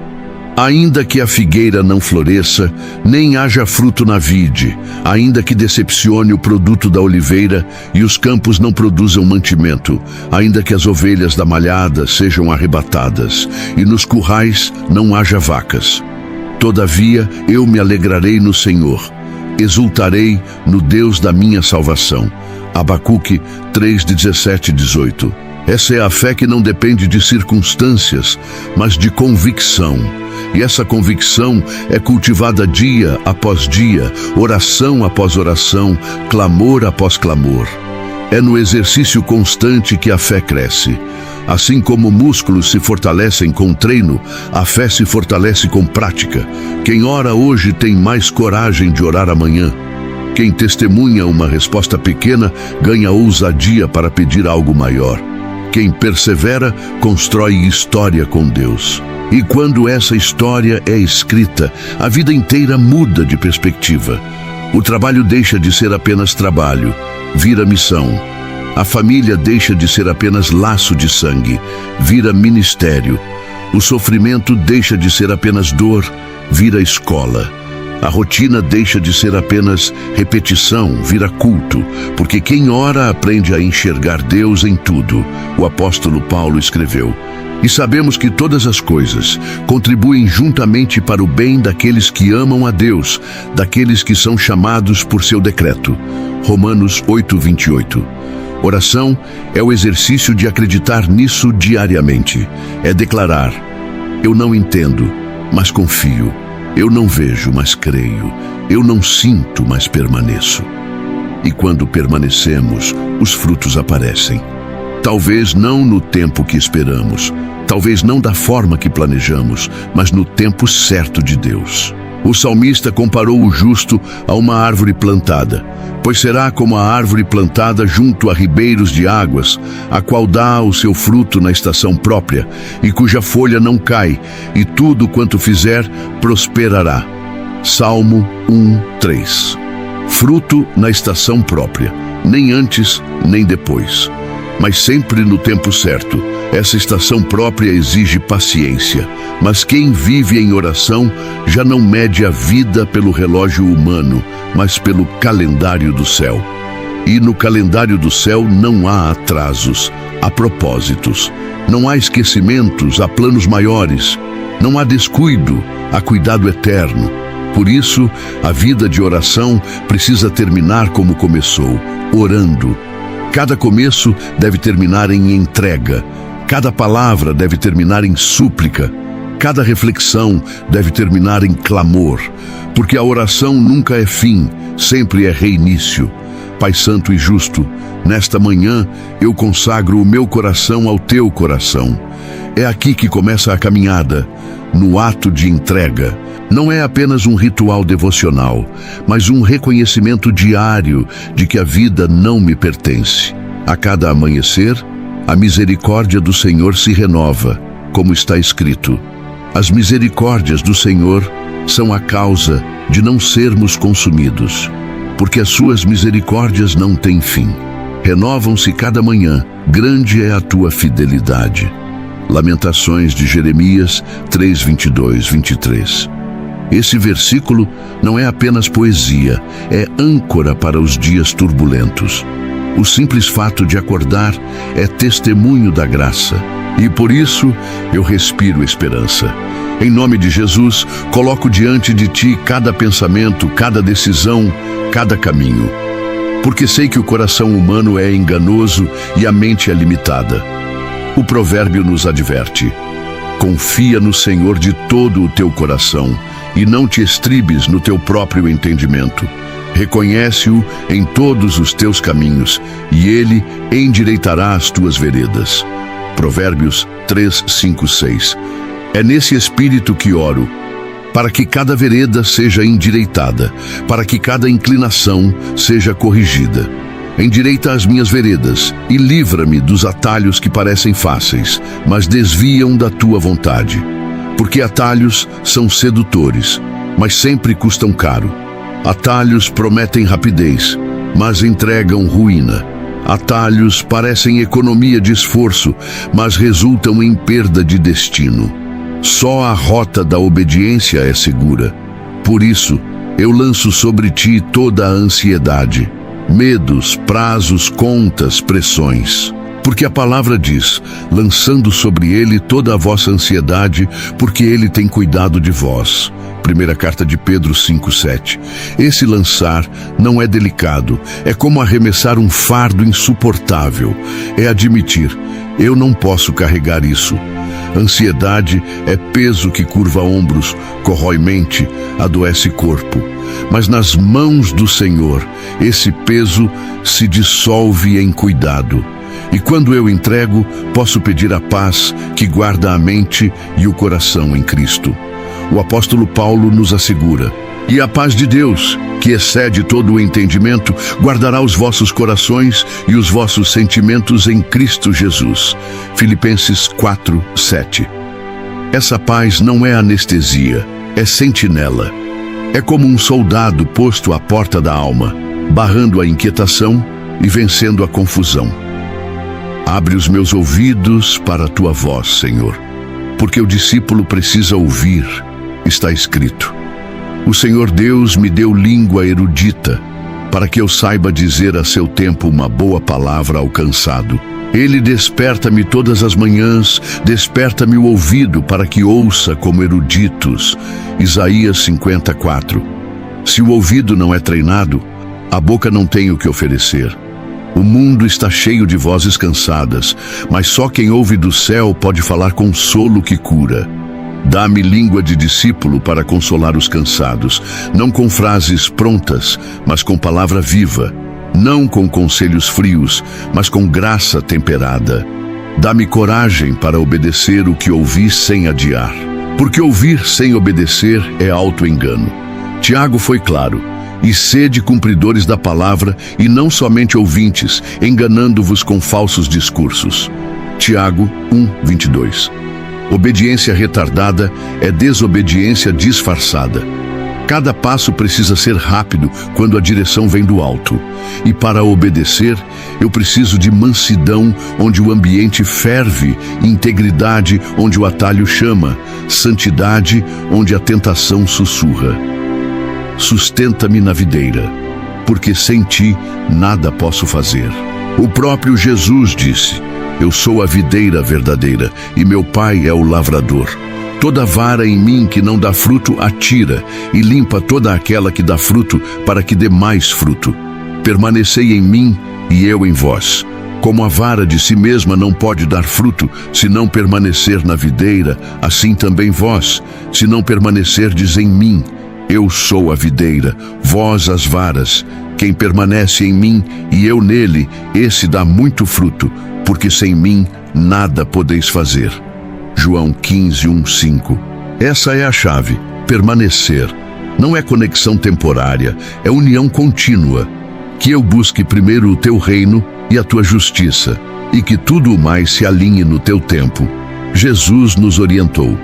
ainda que a figueira não floresça, nem haja fruto na vide, ainda que decepcione o produto da oliveira e os campos não produzam mantimento, ainda que as ovelhas da malhada sejam arrebatadas e nos currais não haja vacas. Todavia eu me alegrarei no Senhor, exultarei no Deus da minha salvação. Abacuque 3, 17 e 18. Essa é a fé que não depende de circunstâncias, mas de convicção. E essa convicção é cultivada dia após dia, oração após oração, clamor após clamor. É no exercício constante que a fé cresce. Assim como músculos se fortalecem com treino, a fé se fortalece com prática. Quem ora hoje tem mais coragem de orar amanhã. Quem testemunha uma resposta pequena ganha ousadia para pedir algo maior. Quem persevera constrói história com Deus. E quando essa história é escrita, a vida inteira muda de perspectiva. O trabalho deixa de ser apenas trabalho, vira missão. A família deixa de ser apenas laço de sangue, vira ministério. O sofrimento deixa de ser apenas dor, vira escola. A rotina deixa de ser apenas repetição, vira culto, porque quem ora aprende a enxergar Deus em tudo. O apóstolo Paulo escreveu: e sabemos que todas as coisas contribuem juntamente para o bem daqueles que amam a Deus, daqueles que são chamados por seu decreto. Romanos 8:28. Oração é o exercício de acreditar nisso diariamente. É declarar: eu não entendo, mas confio. Eu não vejo, mas creio. Eu não sinto, mas permaneço. E quando permanecemos, os frutos aparecem. Talvez não no tempo que esperamos, talvez não da forma que planejamos, mas no tempo certo de Deus. O salmista comparou o justo a uma árvore plantada, pois será como a árvore plantada junto a ribeiros de águas, a qual dá o seu fruto na estação própria, e cuja folha não cai, e tudo quanto fizer prosperará. Salmo 1:3. Fruto na estação própria, nem antes nem depois, mas sempre no tempo certo. Essa estação própria exige paciência, mas quem vive em oração já não mede a vida pelo relógio humano, mas pelo calendário do céu. E no calendário do céu não há atrasos, há propósitos. Não há esquecimentos, há planos maiores. Não há descuido, há cuidado eterno. Por isso, a vida de oração precisa terminar como começou, orando. Cada começo deve terminar em entrega. Cada palavra deve terminar em súplica. Cada reflexão deve terminar em clamor. Porque a oração nunca é fim, sempre é reinício. Pai Santo e Justo, nesta manhã eu consagro o meu coração ao teu coração. É aqui que começa a caminhada, no ato de entrega. Não é apenas um ritual devocional, mas um reconhecimento diário de que a vida não me pertence. A cada amanhecer, a misericórdia do Senhor se renova, como está escrito: as misericórdias do Senhor são a causa de não sermos consumidos, porque as suas misericórdias não têm fim. Renovam-se cada manhã, grande é a tua fidelidade. Lamentações de Jeremias 3:22-23. Esse versículo não é apenas poesia, é âncora para os dias turbulentos. O simples fato de acordar é testemunho da graça, e por isso eu respiro esperança. Em nome de Jesus, coloco diante de ti cada pensamento, cada decisão, cada caminho. Porque sei que o coração humano é enganoso e a mente é limitada. O provérbio nos adverte: confia no Senhor de todo o teu coração e não te estribes no teu próprio entendimento. Reconhece-o em todos os teus caminhos, e ele endireitará as tuas veredas. Provérbios 3:5-6. É nesse espírito que oro, para que cada vereda seja endireitada, para que cada inclinação seja corrigida. Endireita as minhas veredas e livra-me dos atalhos que parecem fáceis, mas desviam da tua vontade. Porque atalhos são sedutores, mas sempre custam caro. Atalhos prometem rapidez, mas entregam ruína. Atalhos parecem economia de esforço, mas resultam em perda de destino. Só a rota da obediência é segura. Por isso, eu lanço sobre ti toda a ansiedade, medos, prazos, contas, pressões. Porque a palavra diz: lançando sobre ele toda a vossa ansiedade, porque ele tem cuidado de vós. Primeira carta de Pedro 5:7. Esse lançar não é delicado, é como arremessar um fardo insuportável. É admitir: eu não posso carregar isso. Ansiedade é peso que curva ombros, corrói mente, adoece corpo. Mas nas mãos do Senhor, esse peso se dissolve em cuidado. E quando eu entrego, posso pedir a paz que guarda a mente e o coração em Cristo. O apóstolo Paulo nos assegura: e a paz de Deus, que excede todo o entendimento, guardará os vossos corações e os vossos sentimentos em Cristo Jesus. Filipenses 4:7. Essa paz não é anestesia, é sentinela. É como um soldado posto à porta da alma, barrando a inquietação e vencendo a confusão. Abre os meus ouvidos para a tua voz, Senhor, porque o discípulo precisa ouvir. Está escrito: o Senhor Deus me deu língua erudita, para que eu saiba dizer a seu tempo uma boa palavra ao cansado. Ele desperta-me todas as manhãs, desperta-me o ouvido para que ouça como eruditos. Isaías 54. Se o ouvido não é treinado, a boca não tem o que oferecer. O mundo está cheio de vozes cansadas, mas só quem ouve do céu pode falar consolo que cura. Dá-me língua de discípulo para consolar os cansados, não com frases prontas, mas com palavra viva, não com conselhos frios, mas com graça temperada. Dá-me coragem para obedecer o que ouvi sem adiar, porque ouvir sem obedecer é auto-engano. Tiago foi claro: e sede cumpridores da palavra e não somente ouvintes, enganando-vos com falsos discursos. Tiago 1:22. Obediência retardada é desobediência disfarçada. Cada passo precisa ser rápido quando a direção vem do alto. E para obedecer, eu preciso de mansidão onde o ambiente ferve, integridade onde o atalho chama, santidade onde a tentação sussurra. Sustenta-me na videira, porque sem ti nada posso fazer. O próprio Jesus disse: eu sou a videira verdadeira e meu pai é o lavrador. Toda vara em mim que não dá fruto atira, e limpa toda aquela que dá fruto, para que dê mais fruto. Permanecei em mim e eu em vós. Como a vara de si mesma não pode dar fruto se não permanecer na videira, assim também vós, se não permanecerdes em mim. Eu sou a videira, vós as varas. Quem permanece em mim e eu nele, esse dá muito fruto, porque sem mim nada podeis fazer. João 15:1-5. Essa é a chave: permanecer. Não é conexão temporária, é união contínua. Que eu busque primeiro o teu reino e a tua justiça, e que tudo o mais se alinhe no teu tempo. Jesus nos orientou: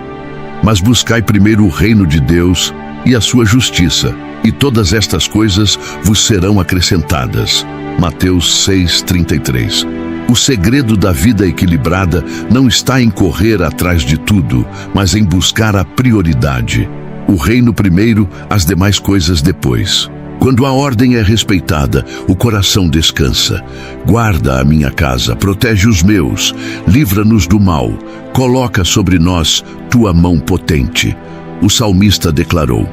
mas buscai primeiro o reino de Deus e a sua justiça, e todas estas coisas vos serão acrescentadas. Mateus 6:33. O segredo da vida equilibrada não está em correr atrás de tudo, mas em buscar a prioridade. O reino primeiro, as demais coisas depois. Quando a ordem é respeitada, o coração descansa. Guarda a minha casa, protege os meus, livra-nos do mal, coloca sobre nós tua mão potente. O salmista declarou: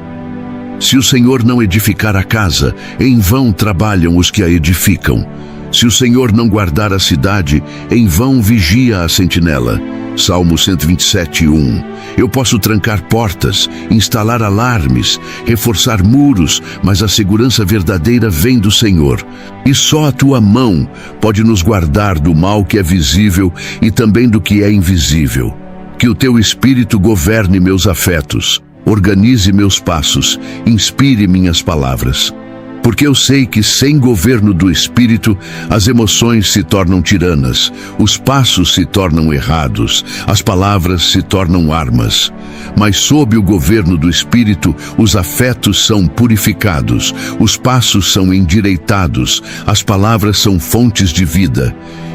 se o Senhor não edificar a casa, em vão trabalham os que a edificam. Se o Senhor não guardar a cidade, em vão vigia a sentinela. Salmo 127:1. Eu posso trancar portas, instalar alarmes, reforçar muros, mas a segurança verdadeira vem do Senhor. E só a tua mão pode nos guardar do mal que é visível e também do que é invisível. Que o teu Espírito governe meus afetos, organize meus passos, inspire minhas palavras. Porque eu sei que sem governo do Espírito, as emoções se tornam tiranas, os passos se tornam errados, as palavras se tornam armas. Mas sob o governo do Espírito, os afetos são purificados, os passos são endireitados, as palavras são fontes de vida.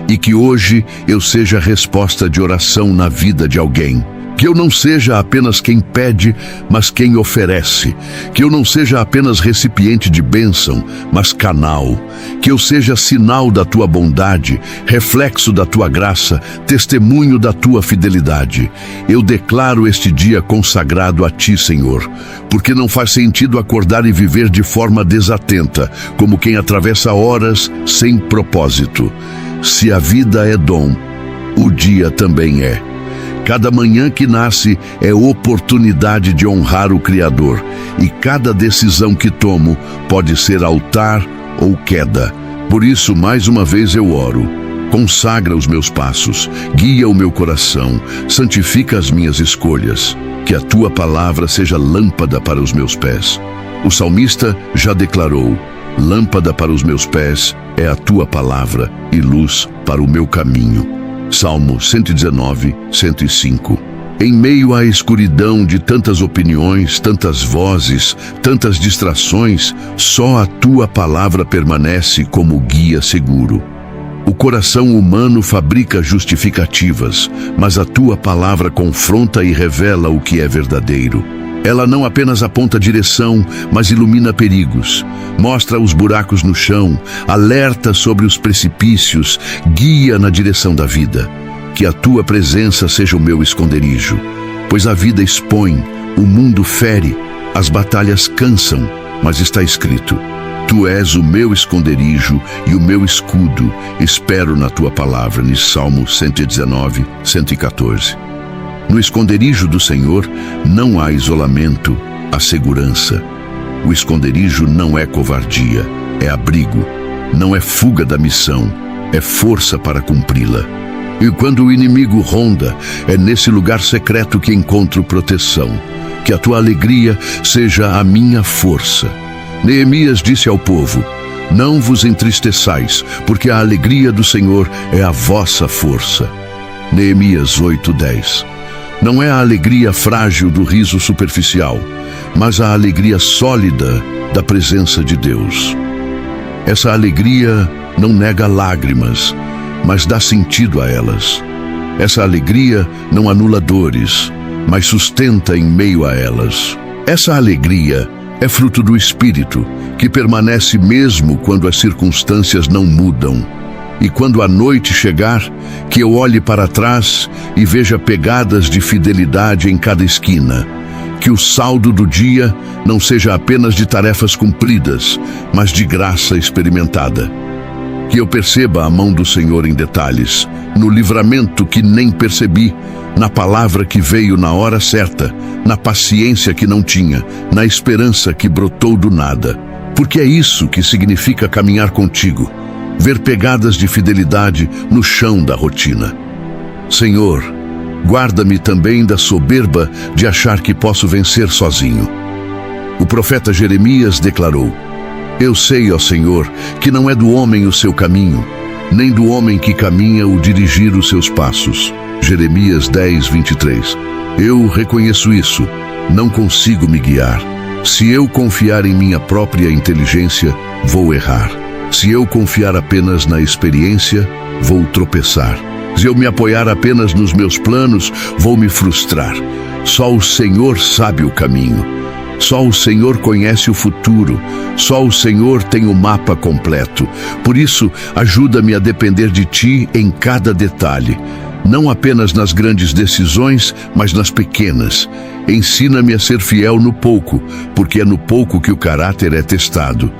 E que hoje eu seja resposta de oração na vida de alguém. Que eu não seja apenas quem pede, mas quem oferece. Que eu não seja apenas recipiente de bênção, mas canal. Que eu seja sinal da tua bondade, reflexo da tua graça, testemunho da tua fidelidade. Eu declaro este dia consagrado a ti, Senhor, porque não faz sentido acordar e viver de forma desatenta, como quem atravessa horas sem propósito. Se a vida é dom, o dia também é. Cada manhã que nasce é oportunidade de honrar o Criador, e cada decisão que tomo pode ser altar ou queda. Por isso, mais uma vez eu oro. Consagra os meus passos, guia o meu coração, santifica as minhas escolhas. Que a tua palavra seja lâmpada para os meus pés. O salmista já declarou: lâmpada para os meus pés é a tua palavra e luz para o meu caminho. Salmo 119, 105. Em meio à escuridão de tantas opiniões, tantas vozes, tantas distrações, só a tua palavra permanece como guia seguro. O coração humano fabrica justificativas, mas a tua palavra confronta e revela o que é verdadeiro. Ela não apenas aponta direção, mas ilumina perigos, mostra os buracos no chão, alerta sobre os precipícios, guia na direção da vida. Que a tua presença seja o meu esconderijo, pois a vida expõe, o mundo fere, as batalhas cansam, mas está escrito: tu és o meu esconderijo e o meu escudo, espero na tua palavra, em Salmo 119, 114. No esconderijo do Senhor não há isolamento, há segurança. O esconderijo não é covardia, é abrigo. Não é fuga da missão, é força para cumpri-la. E quando o inimigo ronda, é nesse lugar secreto que encontro proteção. Que a tua alegria seja a minha força. Neemias disse ao povo: não vos entristeçais, porque a alegria do Senhor é a vossa força. Neemias 8:10. Não é a alegria frágil do riso superficial, mas a alegria sólida da presença de Deus. Essa alegria não nega lágrimas, mas dá sentido a elas. Essa alegria não anula dores, mas sustenta em meio a elas. Essa alegria é fruto do Espírito, que permanece mesmo quando as circunstâncias não mudam. E quando a noite chegar, que eu olhe para trás e veja pegadas de fidelidade em cada esquina. Que o saldo do dia não seja apenas de tarefas cumpridas, mas de graça experimentada. Que eu perceba a mão do Senhor em detalhes, no livramento que nem percebi, na palavra que veio na hora certa, na paciência que não tinha, na esperança que brotou do nada. Porque é isso que significa caminhar contigo, ver pegadas de fidelidade no chão da rotina. Senhor, guarda-me também da soberba de achar que posso vencer sozinho. O profeta Jeremias declarou: eu sei, ó Senhor, que não é do homem o seu caminho, nem do homem que caminha o dirigir os seus passos. Jeremias 10, 23. Eu reconheço isso, não consigo me guiar. Se eu confiar em minha própria inteligência, vou errar. Se eu confiar apenas na experiência, vou tropeçar. Se eu me apoiar apenas nos meus planos, vou me frustrar. Só o Senhor sabe o caminho. Só o Senhor conhece o futuro. Só o Senhor tem o mapa completo. Por isso, ajuda-me a depender de Ti em cada detalhe. Não apenas nas grandes decisões, mas nas pequenas. Ensina-me a ser fiel no pouco, porque é no pouco que o caráter é testado.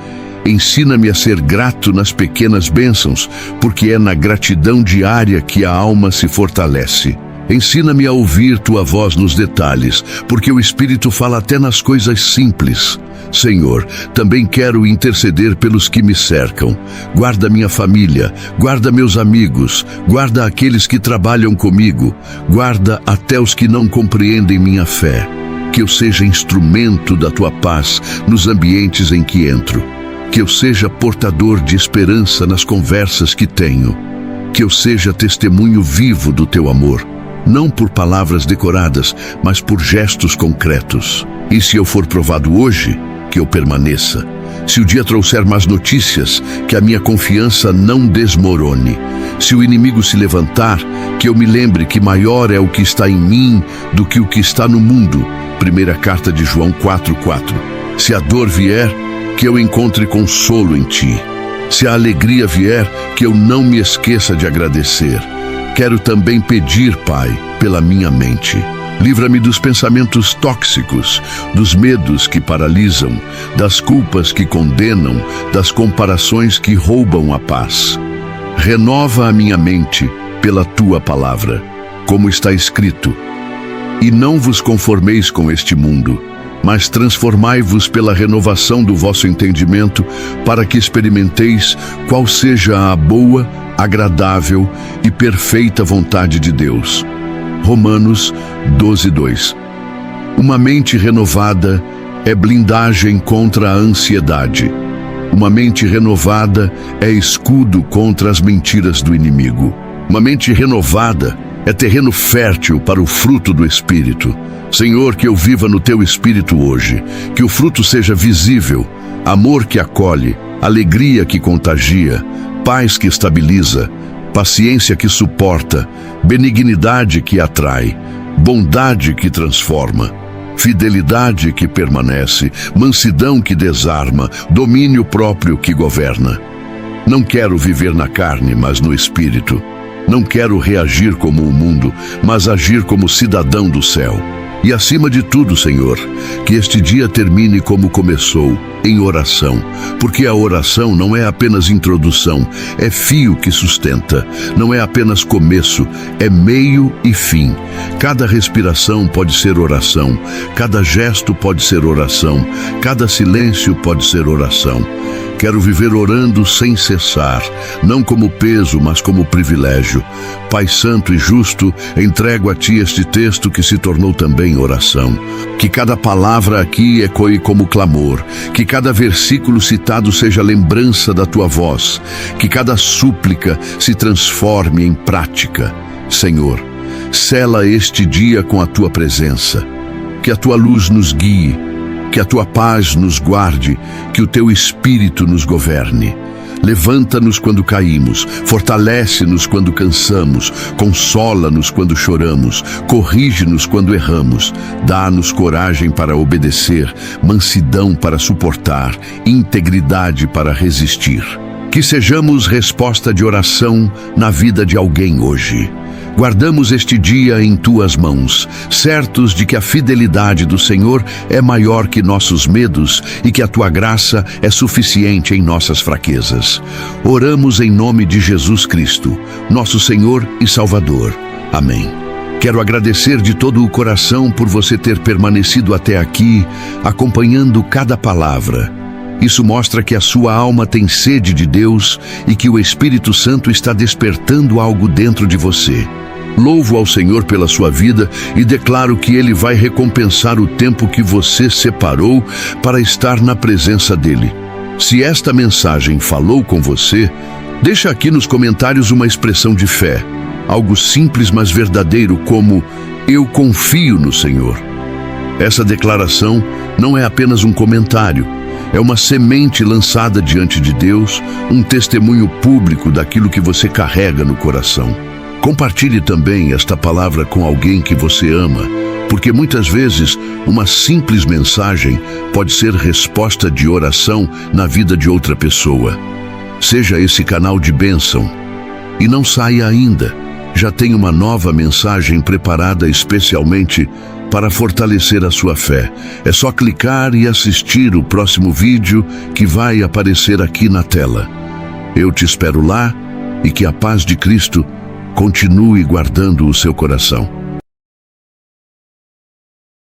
Ensina-me a ser grato nas pequenas bênçãos, porque é na gratidão diária que a alma se fortalece. Ensina-me a ouvir Tua voz nos detalhes, porque o Espírito fala até nas coisas simples. Senhor, também quero interceder pelos que me cercam. Guarda minha família, guarda meus amigos, guarda aqueles que trabalham comigo, guarda até os que não compreendem minha fé. Que eu seja instrumento da Tua paz nos ambientes em que entro. Que eu seja portador de esperança nas conversas que tenho. Que eu seja testemunho vivo do Teu amor, não por palavras decoradas, mas por gestos concretos. E se eu for provado hoje, que eu permaneça. Se o dia trouxer más notícias, que a minha confiança não desmorone. Se o inimigo se levantar, que eu me lembre que maior é o que está em mim do que o que está no mundo. Primeira carta de João 4:4. Se a dor vier, que eu encontre consolo em Ti. Se a alegria vier, que eu não me esqueça de agradecer. Quero também pedir, Pai, pela minha mente. Livra-me dos pensamentos tóxicos, dos medos que paralisam, das culpas que condenam, das comparações que roubam a paz. Renova a minha mente pela Tua palavra. como está escrito: E não vos conformeis com este mundo, mas transformai-vos pela renovação do vosso entendimento, para que experimenteis qual seja a boa, agradável e perfeita vontade de Deus. Romanos 12:2. Uma mente renovada é blindagem contra a ansiedade. Uma mente renovada é escudo contra as mentiras do inimigo. Uma mente renovada é terreno fértil para o fruto do Espírito. Senhor, que eu viva no Teu Espírito hoje, que o fruto seja visível, amor que acolhe, alegria que contagia, paz que estabiliza, paciência que suporta, benignidade que atrai, bondade que transforma, fidelidade que permanece, mansidão que desarma, domínio próprio que governa. Não quero viver na carne, mas no Espírito. Não quero reagir como o mundo, mas agir como cidadão do céu. E acima de tudo, Senhor, que este dia termine como começou, em oração, porque a oração não é apenas introdução, é fio que sustenta, não é apenas começo, é meio e fim. Cada respiração pode ser oração, cada gesto pode ser oração, cada silêncio pode ser oração. Quero viver orando sem cessar, não como peso, mas como privilégio. Pai Santo e Justo, entrego a Ti este texto que se tornou também oração. Que cada palavra aqui ecoe como clamor, que cada versículo citado seja lembrança da Tua voz, que cada súplica se transforme em prática. Senhor, sela este dia com a Tua presença, que a Tua luz nos guie, que a Tua paz nos guarde, que o Teu Espírito nos governe. Levanta-nos quando caímos, fortalece-nos quando cansamos, consola-nos quando choramos, corrige-nos quando erramos, dá-nos coragem para obedecer, mansidão para suportar, integridade para resistir. Que sejamos resposta de oração na vida de alguém hoje. Guardamos este dia em Tuas mãos, certos de que a fidelidade do Senhor é maior que nossos medos e que a Tua graça é suficiente em nossas fraquezas. Oramos em nome de Jesus Cristo, nosso Senhor e Salvador. Amém. Quero agradecer de todo o coração por você ter permanecido até aqui, acompanhando cada palavra. Isso mostra que a sua alma tem sede de Deus e que o Espírito Santo está despertando algo dentro de você. Louvo ao Senhor pela sua vida e declaro que Ele vai recompensar o tempo que você separou para estar na presença dEle. Se esta mensagem falou com você, deixa aqui nos comentários uma expressão de fé, algo simples mas verdadeiro como: eu confio no Senhor. Essa declaração não é apenas um comentário, é uma semente lançada diante de Deus, um testemunho público daquilo que você carrega no coração. Compartilhe também esta palavra com alguém que você ama, porque muitas vezes uma simples mensagem pode ser resposta de oração na vida de outra pessoa. Seja esse canal de bênção. E não saia ainda. Já tem uma nova mensagem preparada especialmente para fortalecer a sua fé. É só clicar e assistir o próximo vídeo que vai aparecer aqui na tela. Eu te espero lá e que a paz de Cristo continue guardando o seu coração.